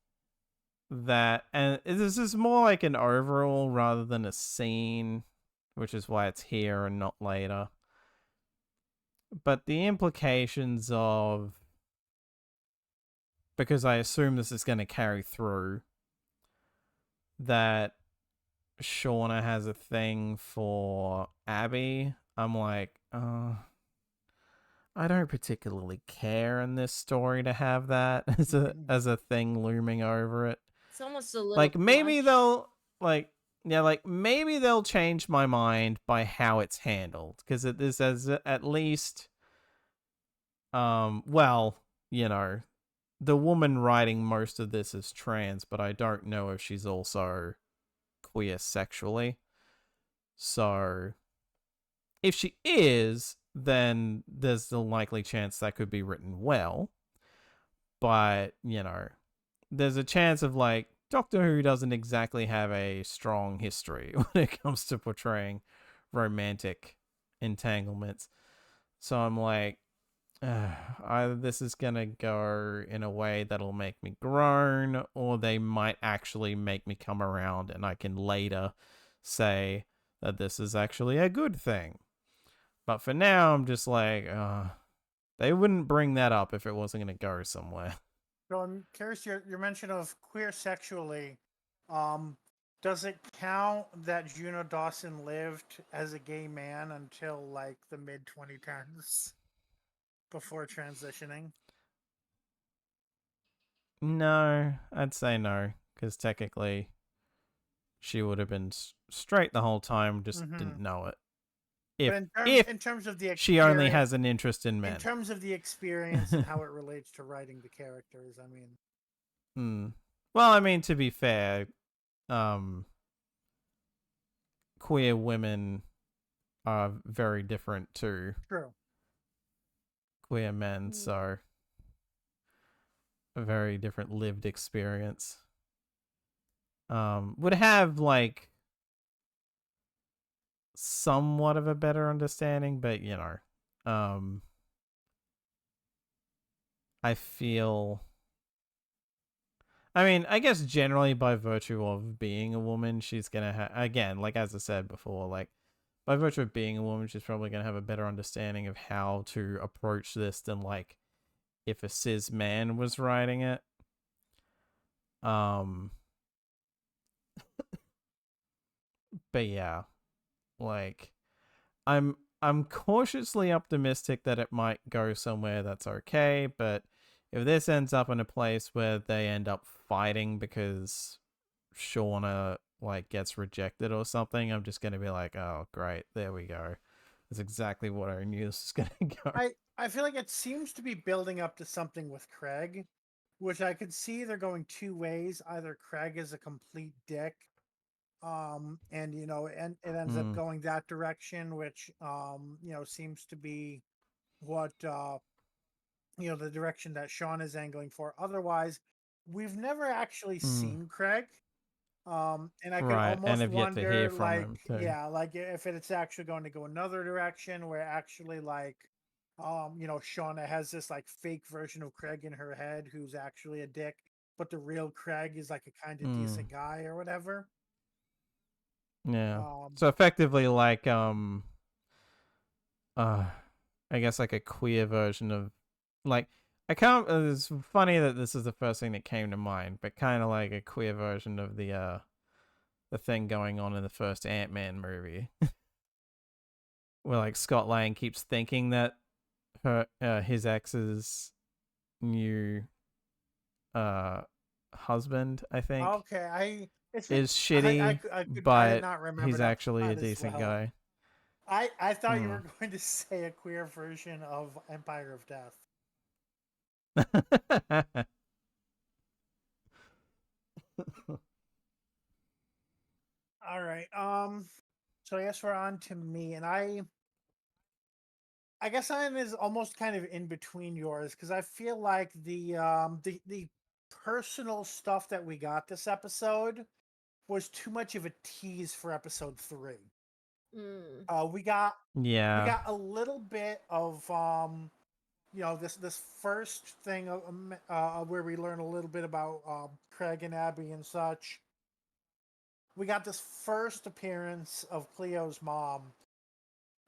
that, and this is more like an overall rather than a scene, which is why it's here and not later. But the implications of, because I assume this is going to carry through, that Shauna has a thing for Abby. I'm like, I don't particularly care in this story to have that as a thing looming over it. It's almost a little like maybe much. they'll like maybe they'll change my mind by how it's handled, because it is as at least well, you know, the woman writing most of this is trans, but I don't know if she's also queer sexually. So if she is, then there's the likely chance that could be written well. But, you know, there's a chance of like Doctor Who doesn't exactly have a strong history when it comes to portraying romantic entanglements. So I'm like, either this is going to go in a way that'll make me groan, or they might actually make me come around and I can later say that this is actually a good thing. But for now, I'm just like, they wouldn't bring that up if it wasn't going to go somewhere. So I'm curious, your mention of queer sexually, does it count that Juno Dawson lived as a gay man until like the mid 2010s before transitioning? No, I'd say no, because technically she would have been straight the whole time, just didn't know it. In terms of the she only has an interest in men. In terms of the experience and how it relates to writing the characters, I mean. Well, I mean, to be fair, queer women are very different to queer men, so a very different lived experience. Would have like somewhat of a better understanding, but you know, I feel, I mean, I guess generally by virtue of being a woman, she's gonna have, again, like as I said before, like by virtue of being a woman, she's probably gonna have a better understanding of how to approach this than like if a cis man was writing it. But yeah, like I'm cautiously optimistic that it might go somewhere that's okay, but if this ends up in a place where they end up fighting because Shauna like gets rejected or something, I'm just gonna be like, oh great, there we go. That's exactly what I knew this was gonna go. I feel like it seems to be building up to something with Craig, which I could see they're going two ways. Either Craig is a complete dick and and it ends up going that direction, which seems to be what the direction that Sean is angling for. Otherwise, we've never actually seen Craig. And I could Right, and almost have yet to hear wonder, from like, him too. yeah, like if it's actually going to go another direction where actually, like, Shauna has this like fake version of Craig in her head who's actually a dick, but the real Craig is like a kind of decent guy or whatever. Yeah. So effectively, like, I guess like a queer version of, like, I can't. It's funny that this is the first thing that came to mind, but kind of like a queer version of the thing going on in the first Ant-Man movie, where like Scott Lang keeps thinking that his ex's new husband, I think, Okay, is shitty, I had but not remembered he's that actually a plot as decent well. guy. I thought you were going to say a queer version of Empire of Death. All right. So I guess we're on to me, and I guess mine is almost kind of in between yours because I feel like the personal stuff that we got this episode was too much of a tease for episode 3. We got Yeah. a little bit of this first thing where we learn a little bit about Craig and Abby and such. We got this first appearance of Cleo's mom,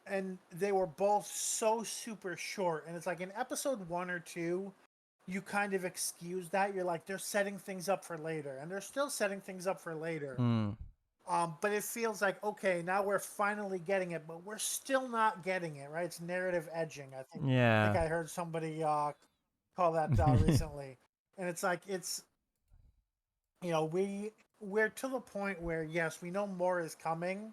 and they were both so super short. And it's like in episode 1 or 2, you kind of excuse that. You're like, they're setting things up for later, and they're still setting things up for later. But it feels like, okay, now we're finally getting it, but we're still not getting it, right? It's narrative edging. I think I heard somebody call that recently. And it's like, we're to the point where, yes, we know more is coming,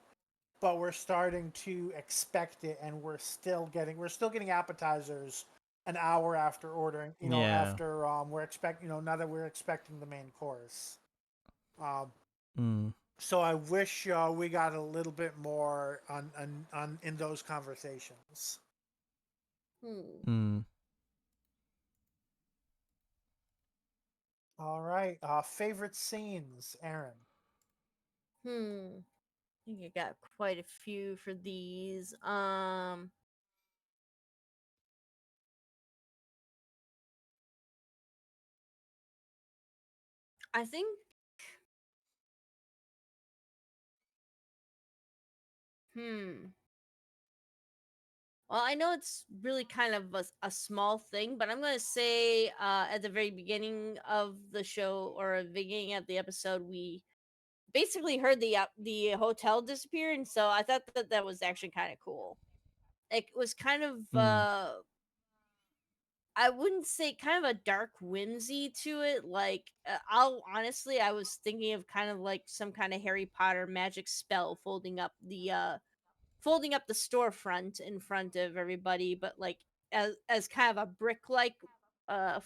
but we're starting to expect it, and we're still getting appetizers an hour after ordering, after now that we're expecting the main course. So I wish we got a little bit more on in those conversations. All right. Favorite scenes, Aaron. I think I got quite a few for these. I think well, I know it's really kind of a small thing, but I'm going to say at the very beginning of the show or the beginning of the episode, we basically heard the hotel disappear, and so I thought that that was actually kind of cool. It was kind of I wouldn't say kind of a dark whimsy to it. Like I was thinking of kind of like some kind of Harry Potter magic spell folding up the storefront in front of everybody, but like as kind of a brick like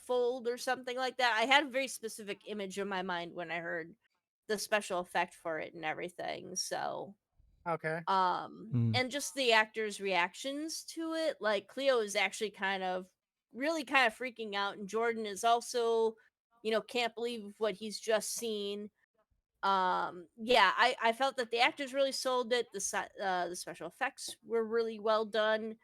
fold or something like that. I had a very specific image in my mind when I heard the special effect for it and everything. So Okay. and just the actors' reactions to it, like Cleo is actually really kind of freaking out, and Jordan is also, can't believe what he's just seen. Yeah, I felt that the actors really sold it. The special effects were really well done,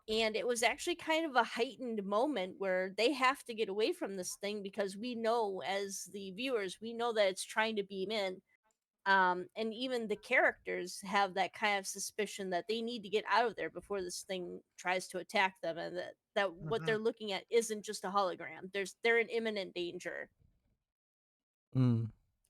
and it was actually kind of a heightened moment where they have to get away from this thing because we know, as the viewers, we know that it's trying to beam in. And even the characters have that kind of suspicion that they need to get out of there before this thing tries to attack them, and that what they're looking at isn't just a hologram. They're in imminent danger.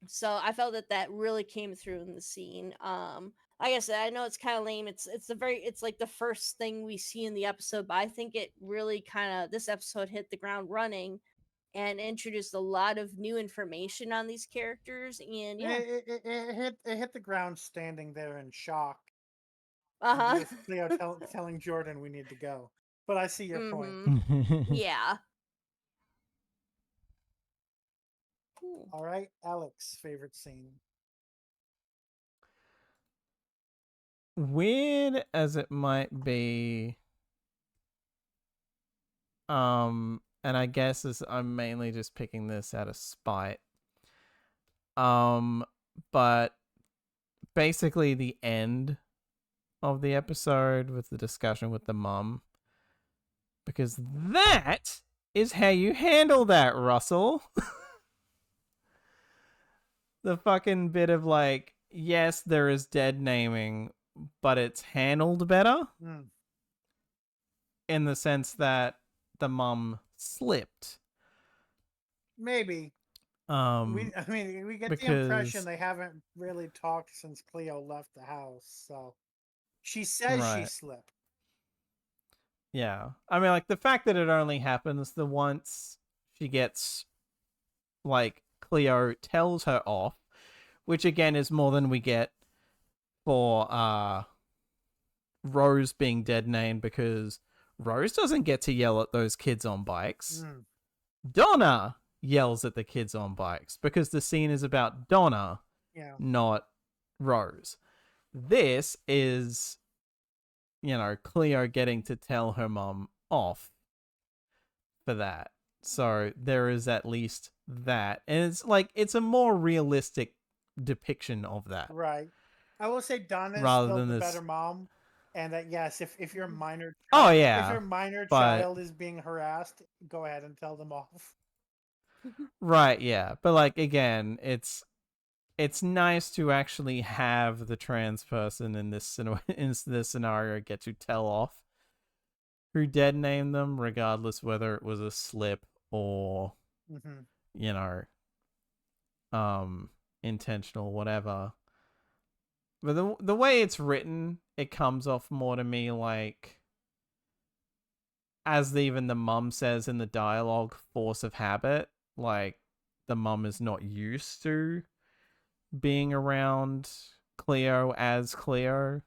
So I felt that that really came through in the scene. Like I said, I know it's kind of lame. It's like the first thing we see in the episode, but I think it really kind of this episode hit the ground running and introduced a lot of new information on these characters. And yeah, It hit the ground standing there in shock, uh-huh. with Cleo telling Jordan we need to go. But I see your point. Yeah. Cool. All right, Alex, favorite scene. weird as it might be, and I guess I'm mainly just picking this out of spite. But basically the end of the episode with the discussion with the mum, because that is how you handle that, Russell. The fucking bit of like, yes, there is dead naming, but it's handled better in the sense that the mum slipped. Maybe. We get the impression they haven't really talked since Cleo left the house, so she says she slipped. Yeah. I mean, like, the fact that it only happens the once she gets, like, Cleo tells her off, which again is more than we get for Rose being dead named, because Rose doesn't get to yell at those kids on bikes. Donna yells at the kids on bikes because the scene is about Donna, not Rose. This is, you know, Cleo getting to tell her mom off for that. So there is at least that. And it's like, it's a more realistic depiction of that. Right. I will say Donna is rather still than the this better mom. And that, yes, if your minor if your minor but... child is being harassed, go ahead and tell them off. Right, yeah. But like, again, it's nice to actually have the trans person in this scenario get to tell off who dead named them, regardless whether it was a slip or you know, intentional, whatever. But the way it's written, it comes off more to me like, as even the mum says in the dialogue, force of habit. Like, the mum is not used to being around Cleo as Cleo,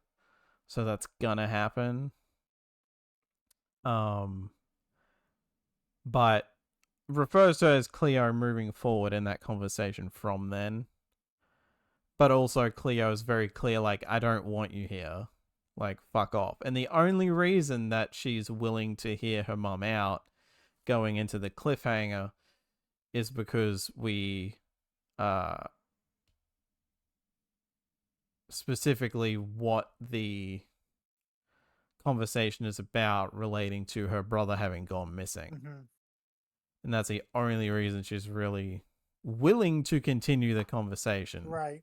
so that's gonna happen. But refers to her as Cleo moving forward in that conversation from then. But also Cleo is very clear, like, I don't want you here. Like, fuck off. And the only reason that she's willing to hear her mum out going into the cliffhanger is because we specifically what the conversation is about relating to her brother having gone missing. And that's the only reason she's really willing to continue the conversation. Right.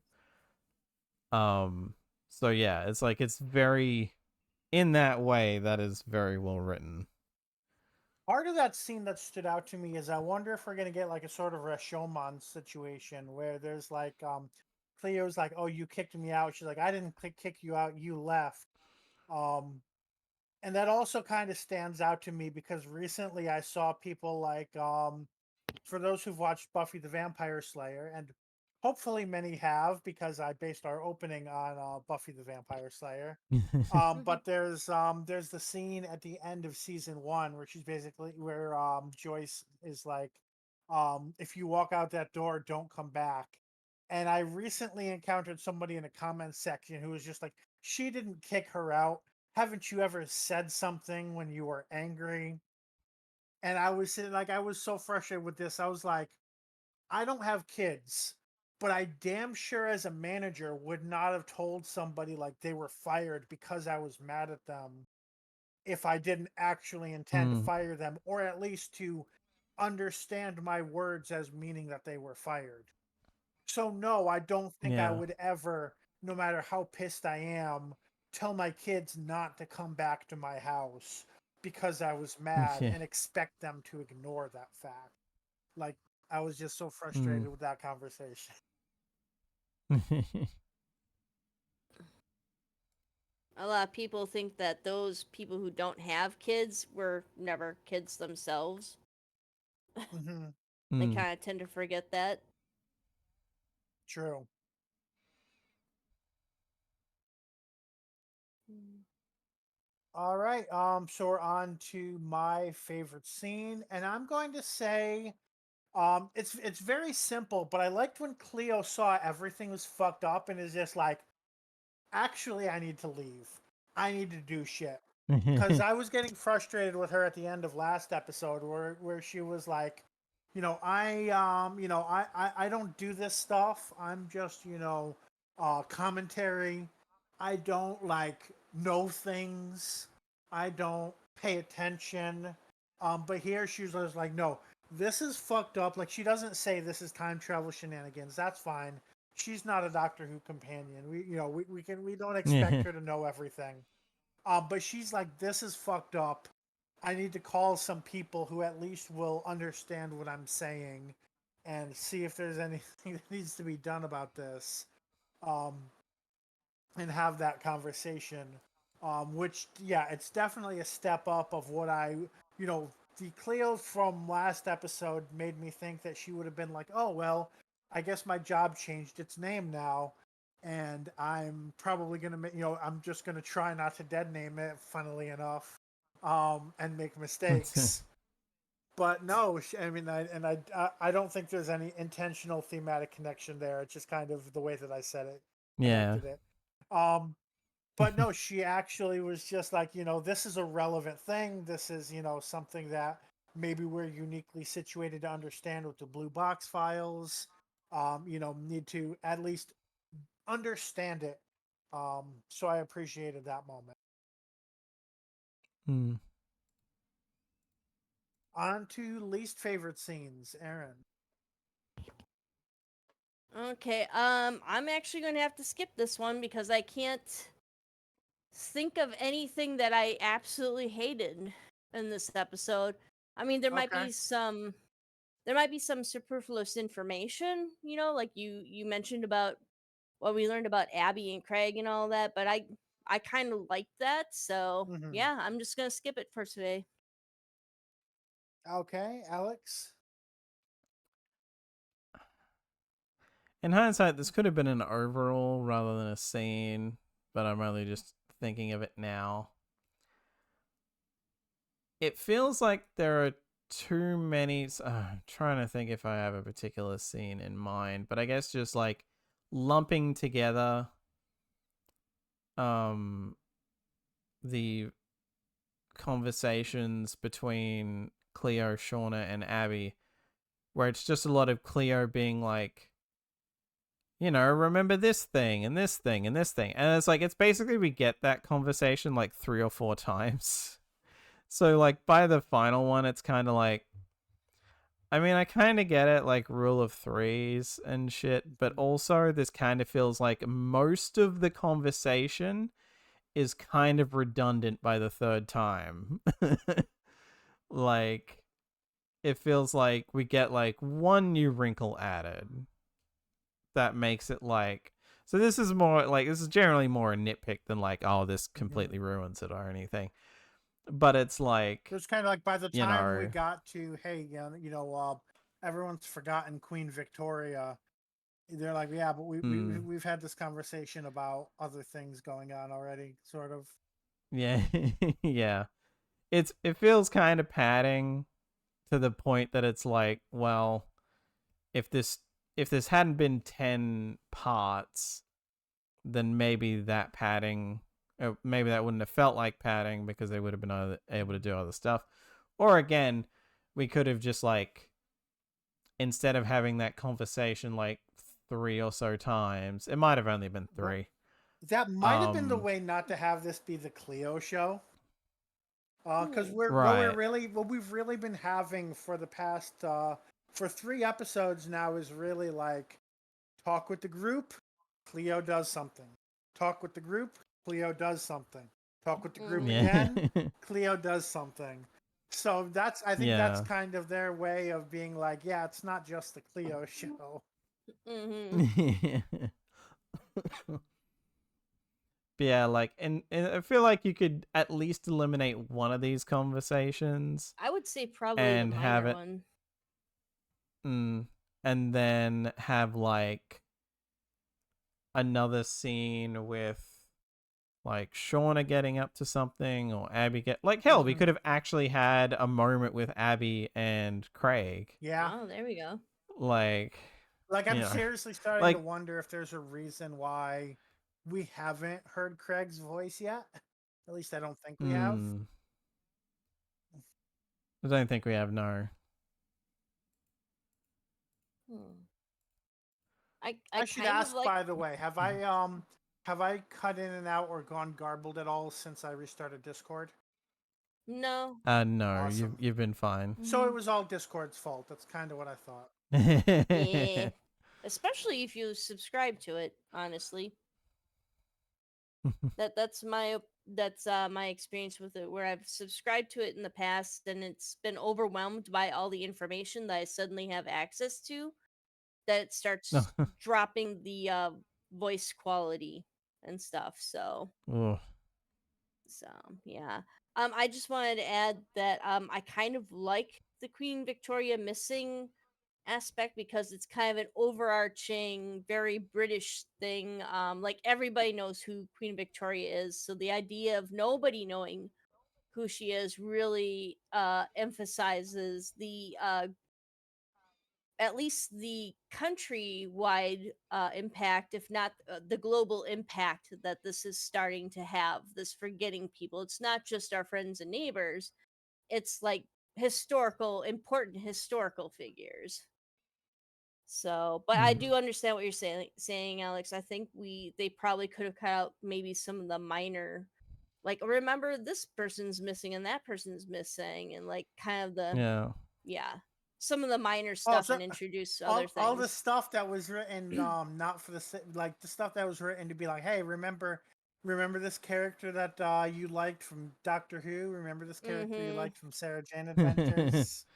So yeah, it's like, it's very, in that way, that is very well written. Part of that scene that stood out to me is, I wonder if we're gonna get like a sort of Rashomon situation where there's like Cleo's like, oh, you kicked me out. She's like, I didn't kick you out, you left. And that also kind of stands out to me because recently I saw people like, for those who've watched Buffy the Vampire Slayer, and hopefully many have, because I based our opening on Buffy the Vampire Slayer. But there's the scene at the end of season 1 where she's basically, where Joyce is like, if you walk out that door, don't come back. And I recently encountered somebody in the comments section who was just like, she didn't kick her out. Haven't you ever said something when you were angry? And I was like, I was so frustrated with this. I was like, I don't have kids, but I damn sure as a manager would not have told somebody like they were fired because I was mad at them if I didn't actually intend to fire them, or at least to understand my words as meaning that they were fired. So no, I don't think I would ever, no matter how pissed I am, tell my kids not to come back to my house because I was mad and expect them to ignore that fact. Like, I was just so frustrated with that conversation. A lot of people think that those people who don't have kids were never kids themselves. They kind of tend to forget that. True. All right. So we're on to my favorite scene, and I'm going to say, it's very simple, but I liked when Cleo saw everything was fucked up and is just like, actually, I need to leave. I need to do shit. Because I was getting frustrated with her at the end of last episode where she was like, I don't do this stuff. I'm just, commentary. I don't like know things. I don't pay attention. But here she was like, no, this is fucked up. Like, she doesn't say this is time travel shenanigans. That's fine. She's not a Doctor Who companion. We don't expect her to know everything. But she's like, this is fucked up. I need to call some people who at least will understand what I'm saying and see if there's anything that needs to be done about this. And have that conversation. Which, yeah, it's definitely a step up of what the Cleo from last episode made me think that she would have been like, oh, well, I guess my job changed its name now. And I'm probably going to, I'm just going to try not to dead name it, funnily enough, and make mistakes. But no, I don't think there's any intentional thematic connection there. It's just kind of the way that I said it. Yeah. Did it. But no, she actually was just like, this is a relevant thing. This is, something that maybe we're uniquely situated to understand with the blue box files. Need to at least understand it. So I appreciated that moment. On to least favorite scenes, Aaron. Okay, I'm actually going to have to skip this one because I can't think of anything that I absolutely hated in this episode. I mean, there might be some superfluous information, like you mentioned about what we learned about Abby and Craig and all that, but I kind of liked that, so yeah, I'm just gonna skip it for today. Okay, Alex. In hindsight, this could have been an overall rather than a scene, but I'm really just thinking of it now. It feels like there are too many. I'm trying to think if I have a particular scene in mind, but I guess just like lumping together the conversations between Cleo, Shauna, and Abby, where it's just a lot of Cleo being like, remember this thing and this thing and this thing. And it's like, it's basically, we get that conversation like 3 or 4 times. So like by the final one, it's kind of like, I mean, I kind of get it, like rule of threes and shit, but also this kind of feels like most of the conversation is kind of redundant by the 3rd time. Like, it feels like we get like one new wrinkle added that makes it like, so this is generally more a nitpick than like, oh, this completely ruins it or anything. But it's like, it's kind of like by the time we got to, hey, everyone's forgotten Queen Victoria. They're like, yeah, but we've had this conversation about other things going on already, sort of. Yeah, yeah. It feels kind of padding to the point that it's like, well, if this hadn't been 10 parts, then maybe that padding, maybe that wouldn't have felt like padding because they would have been able to do other stuff. Or again, we could have just like, instead of having that conversation like 3 or so times, it might have only been 3. That might have been the way not to have this be the Cleo show. Because what we've really been having for the past for 3 episodes now is really like talk with the group, Cleo does something. Talk with the group, Cleo does something. Talk with the group again, Cleo does something. So I think that's kind of their way of being like, yeah, it's not just the Cleo show. Yeah, like, and I feel like you could at least eliminate one of these conversations. I would say probably and the have minor it, one. And then have like another scene with like Shauna getting up to something, or Abby we could have actually had a moment with Abby and Craig. Yeah. Oh, there we go. Like I'm seriously starting to wonder if there's a reason why we haven't heard Craig's voice yet. At least I don't think we have. I don't think we have, no. I should kind of ask, like. by the way, have I cut in and out or gone garbled at all since I restarted Discord? No. No, Awesome. you've been fine. So it was all Discord's fault. That's kind of what I thought. Yeah. Especially if you subscribe to it, honestly. That's my experience with it, where I've subscribed to it in the past and it's been overwhelmed by all the information that I suddenly have access to, that it starts dropping the voice quality and stuff. So Ugh. Yeah. I just wanted to add that I kind of like the Queen Victoria missing aspect, because it's kind of an overarching, very British thing. Like, everybody knows who Queen Victoria is, so the idea of nobody knowing who she is really emphasizes the at least the countrywide impact, if not the global impact, that this is starting to have. This forgetting people. It's not just our friends and neighbors. It's like important historical figures. So, but I do understand what you're saying, Alex. I think they probably could have cut out maybe some of the minor, like, remember this person's missing and that person's missing, and like kind of the some of the minor stuff, and introduce other things. All the stuff that was written, not for the like the stuff that was written to be like, hey, remember this character that you liked from Doctor Who? Remember this character you liked from Sarah Jane Adventures?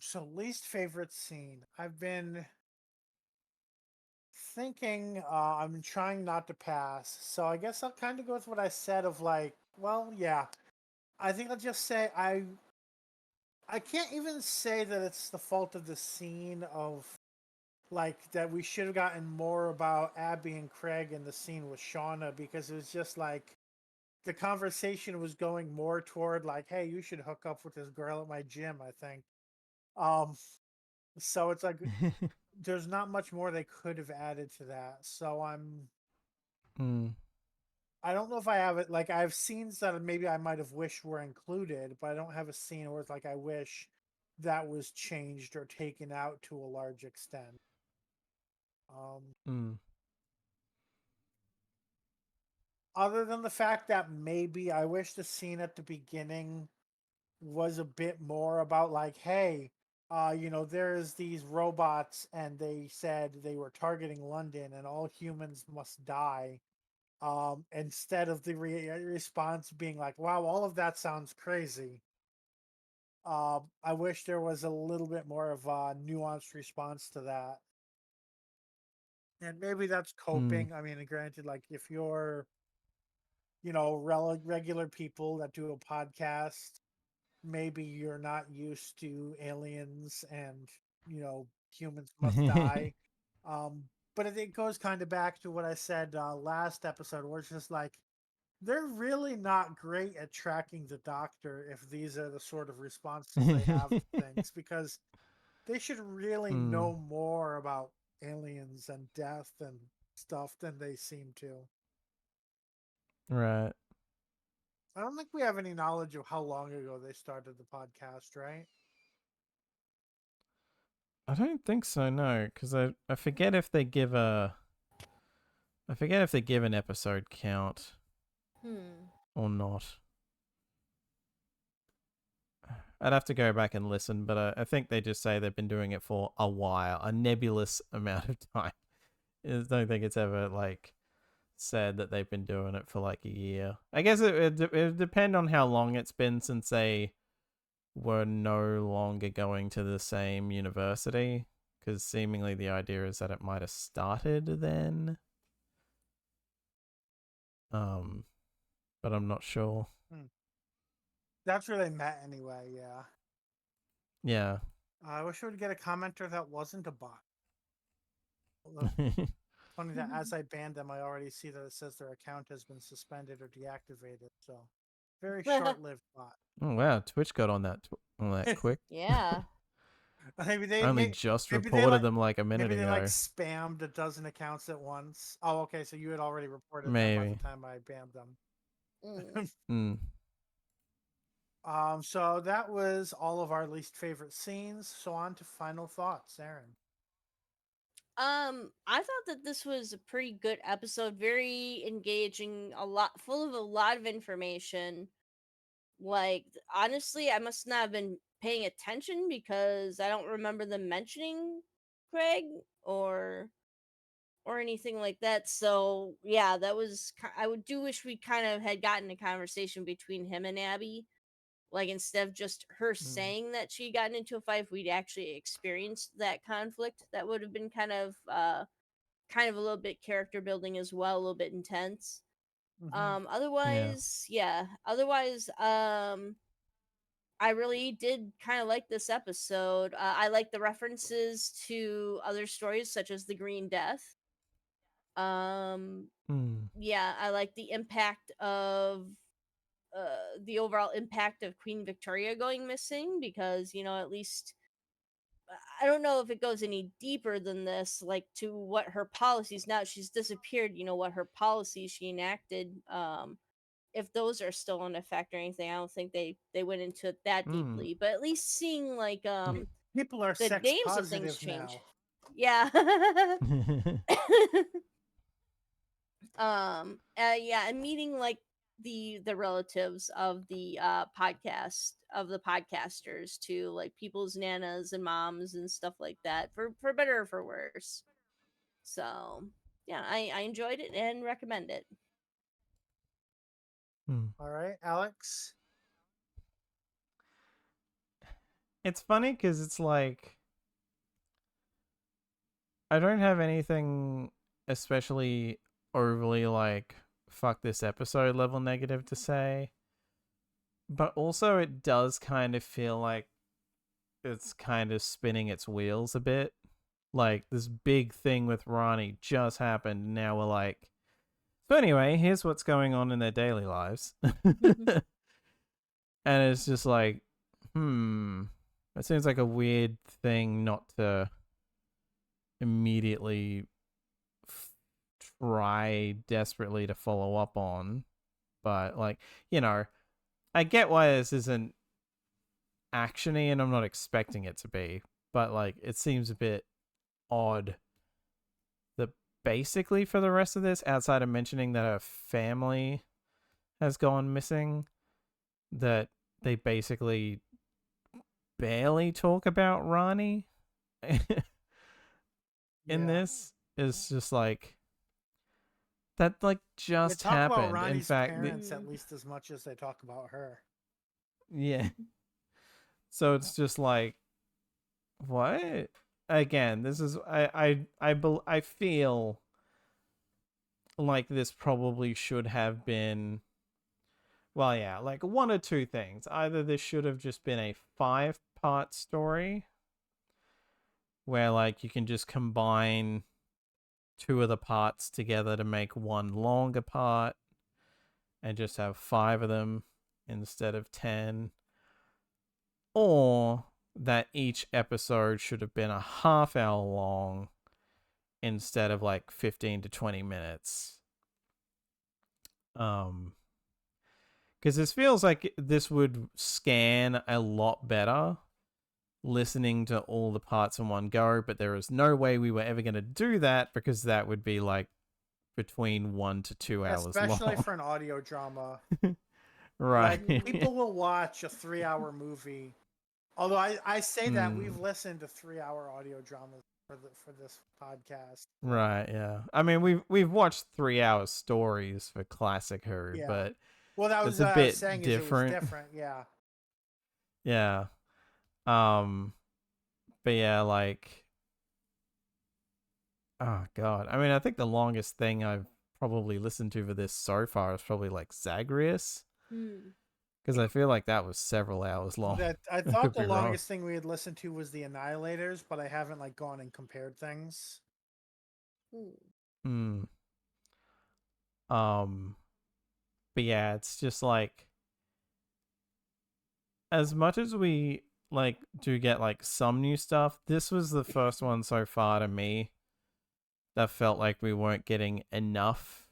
So least favorite scene. I've been thinking, I'm trying not to pass. So I guess I'll kind of go with what I said of like, well, yeah. I think I'll just say I can't even say that it's the fault of the scene of like that we should have gotten more about Abby and Craig in the scene with Shauna, because it was just like the conversation was going more toward like, hey, you should hook up with this girl at my gym, I think. So it's like there's not much more they could have added to that. So I don't know if I have it. Like, I have scenes that maybe I might have wished were included, but I don't have a scene where it's like I wish that was changed or taken out to a large extent. Other than the fact that maybe I wish the scene at the beginning was a bit more about like, hey, there's these robots and they said they were targeting London and all humans must die. Instead of the response being like, wow, all of that sounds crazy. I wish there was a little bit more of a nuanced response to that. And maybe that's coping. I mean, granted, like if you're, regular people that do a podcast, maybe you're not used to aliens and, humans must die. But it goes kind of back to what I said last episode, where it's just like, they're really not great at tracking the Doctor if these are the sort of responses they have to things, because they should really know more about aliens and death and stuff than they seem to. Right. I don't think we have any knowledge of how long ago they started the podcast, right? I don't think so, no, because I forget if they give an episode count or not. I'd have to go back and listen, but I think they just say they've been doing it for a while, a nebulous amount of time. I don't think it's ever like said that they've been doing it for like a year. I guess it would depend on how long it's been since they were no longer going to the same university, because seemingly the idea is that it might have started then. But I'm not sure. That's where they met anyway, yeah. Yeah. I wish we would get a commenter that wasn't a bot. Funny that as I banned them, I already see that it says their account has been suspended or deactivated. So, very short-lived bot. Oh wow, Twitch got on that quick. Yeah. Maybe they I only just maybe they reported like, them like a minute maybe they like ago. spammed a dozen accounts at once. Oh, okay, so you had already reported them by the Maybe. time I banned them. Mm. So that was all of our least favorite scenes. So on to final thoughts, Aaron. I thought that this was a pretty good episode, very engaging, a lot full of a lot of information. Like, honestly, I must not have been paying attention because I don't remember them mentioning Craig or or anything like that. So yeah, that was. I would do wish we kind of had gotten a conversation between him and Abby. Like, instead of just her saying that she gotten into a fight, if we'd actually experienced that conflict, that would have been kind of a little bit character building as well, a little bit intense. Otherwise, yeah. Otherwise, I really did kind of like this episode. I like the references to other stories such as the Green Death. Um, yeah, I like the impact of the overall impact of Queen Victoria going missing because, you know, at least I don't know if it goes any deeper than this, like to what her policies now she's disappeared, you know, what her policies she enacted, if those are still in effect or anything. I don't think they went into it that deeply, but at least seeing like People are the sex names of things positive change. now. Yeah. Yeah, and meeting like the relatives of the podcasters too, like people's nanas and moms and stuff like that, for better or for worse. So yeah, I enjoyed it and recommend it. All right, Alex. It's funny because it's like I don't have anything especially overly like fuck this episode level negative to say, but also it does kind of feel like it's kind of spinning its wheels a bit. Like this big thing with Ronnie just happened. Now we're like, so anyway, here's what's going on in their daily lives. And it's just like, it seems like a weird thing not to immediately try desperately to follow up on. But like, you know, I get why this isn't actiony and I'm not expecting it to be, but like it seems a bit odd that basically for the rest of this, outside of mentioning that her family has gone missing, that they basically barely talk about Ronnie in this. Is just like that like They just talk about happened. In Ronnie's fact, parents at least as much as they talk about her. yeah. So it's just like, what? Again, this is I feel like this probably should have been, well, yeah, like one or two things. Either this should have just been a 5-part story where like you can just combine 2 of the parts together to make one longer part and just have 5 of them instead of 10, or that each episode should have been a half-hour long instead of like 15 to 20 minutes. Because this feels like this would scan a lot better listening to all the parts in one go, but there is no way we were ever going to do that because that would be like between 1 to 2 hours Especially long. for an audio drama. Right. Like, people will watch a 3-hour movie. Although I say that we've listened to 3-hour audio dramas for this podcast. Right, yeah. I mean, we've watched 3-hour stories for classic Who, Yeah. but Well, that was it's a what I was bit saying different. Is it was different, yeah. Yeah. But yeah, like, oh god. I mean, I think the longest thing I've probably listened to for this so far is probably like Zagreus. Because I feel like that was several hours long. I thought could the be wrong. longest thing we had listened to was the Annihilators, but I haven't like gone and compared things. But yeah, it's just like, as much as we like do get like some new stuff. This was the first one so far to me that felt like we weren't getting enough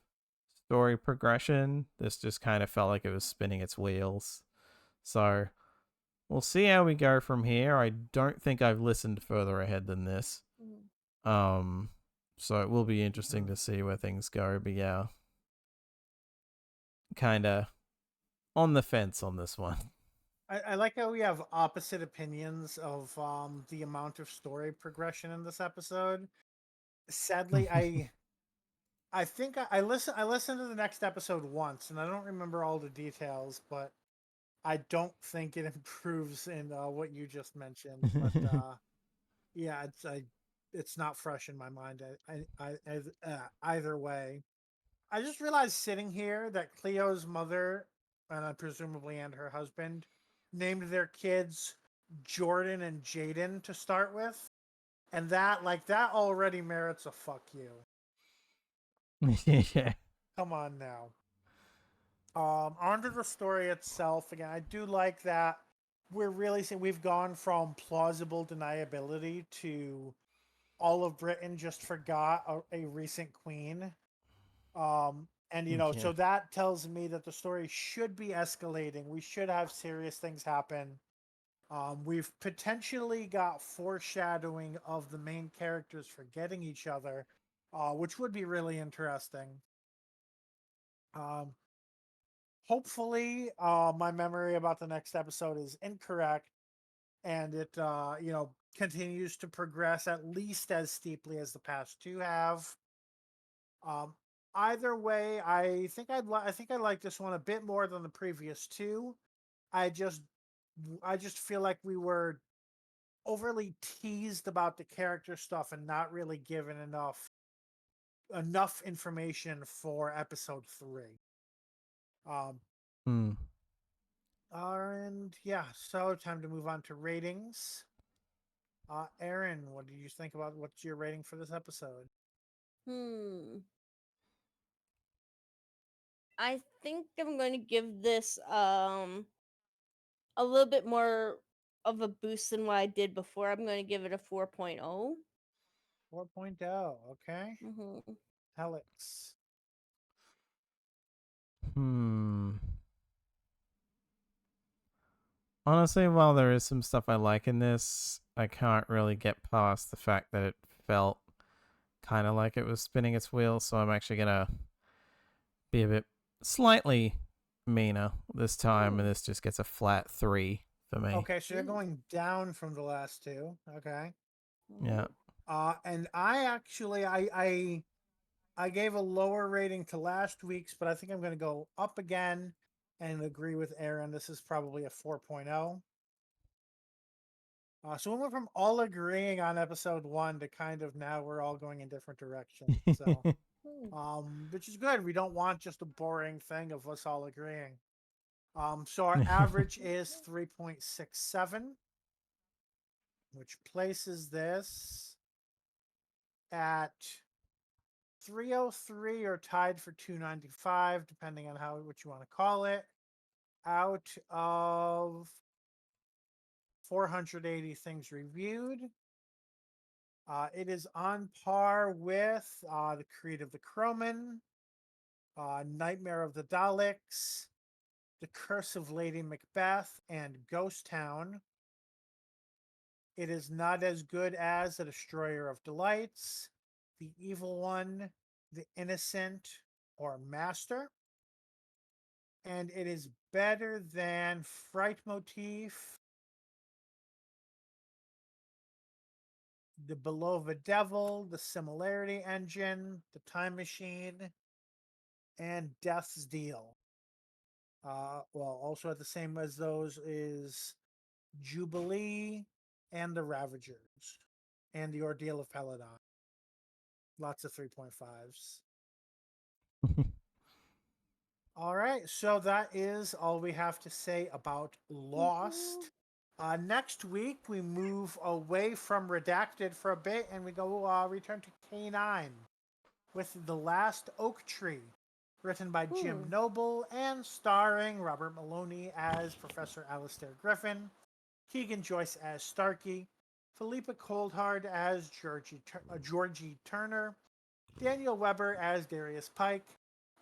story progression. This just kind of felt like it was spinning its wheels. So we'll see how we go from here. I don't think I've listened further ahead than this. So it will be interesting to see where things go. But yeah, kind of on the fence on this one. I like how we have opposite opinions of the amount of story progression in this episode. Sadly, I think I listened to the next episode once, and I don't remember all the details, but I don't think it improves in what you just mentioned. But yeah, it's not fresh in my mind. Either way, I just realized sitting here that Cleo's mother, and presumably and her husband, named their kids Jordan and Jaden to start with, and that already merits a fuck you. Yeah. Come on now. Onto the story itself. Again, I do like that we're really seeing we've gone from plausible deniability to all of Britain just forgot a recent queen. And so that tells me that the story should be escalating. We should have serious things happen. We've potentially got foreshadowing of the main characters forgetting each other, which would be really interesting. Hopefully, my memory about the next episode is incorrect, and it continues to progress at least as steeply as the past two have. Either way, I think I like this one a bit more than the previous two. I just feel like we were overly teased about the character stuff and not really given enough information for episode 3. And yeah, so time to move on to ratings. Aaron, what did you think about what's your rating for this episode? I think I'm going to give this a little bit more of a boost than what I did before. I'm going to give it a 4.0. 4.0, okay. Alex. Honestly, while there is some stuff I like in this, I can't really get past the fact that it felt kind of like it was spinning its wheels. So I'm actually gonna be a bit slightly meaner this time, and this just gets a flat 3 for me. Okay, so you're going down from the last two. Okay. Yeah. And I actually I gave a lower rating to last week's, but I think I'm going to go up again and agree with Aaron. This is probably a 4.0. So we went from all agreeing on episode 1 to kind of now we're all going in different directions. So, which is good. We don't want just a boring thing of us all agreeing. So our average is 3.67, which places this at 303 or tied for 295, depending on what you want to call it, out of 480 things reviewed. It is on par with The Creed of the Croman, Nightmare of the Daleks, The Curse of Lady Macbeth, and Ghost Town. It is not as good as The Destroyer of Delights, The Evil One, The Innocent, or Master. And it is better than Fright Motif, The Beloved Devil, The Similarity Engine, The Time Machine, and Death's Deal. Well, also at the same as those is Jubilee and The Ravagers and The Ordeal of Peladon. Lots of 3.5s. All right, so that is all we have to say about Lost. Next week, we move away from Redacted for a bit and we go return to K9 with The Last Oak Tree, written by Jim Noble and starring Robert Maloney as Professor Alistair Griffin. Keegan Joyce as Starkey, Philippa Coldhard as Georgie Turner, Daniel Weber as Darius Pike,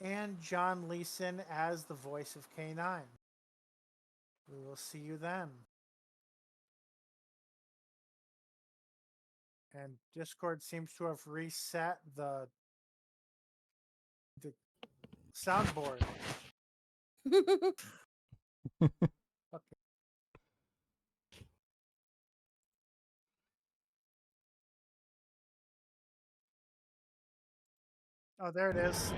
and John Leeson as the voice of K9. We will see you then. And Discord seems to have reset the soundboard. Okay. Oh, there it is.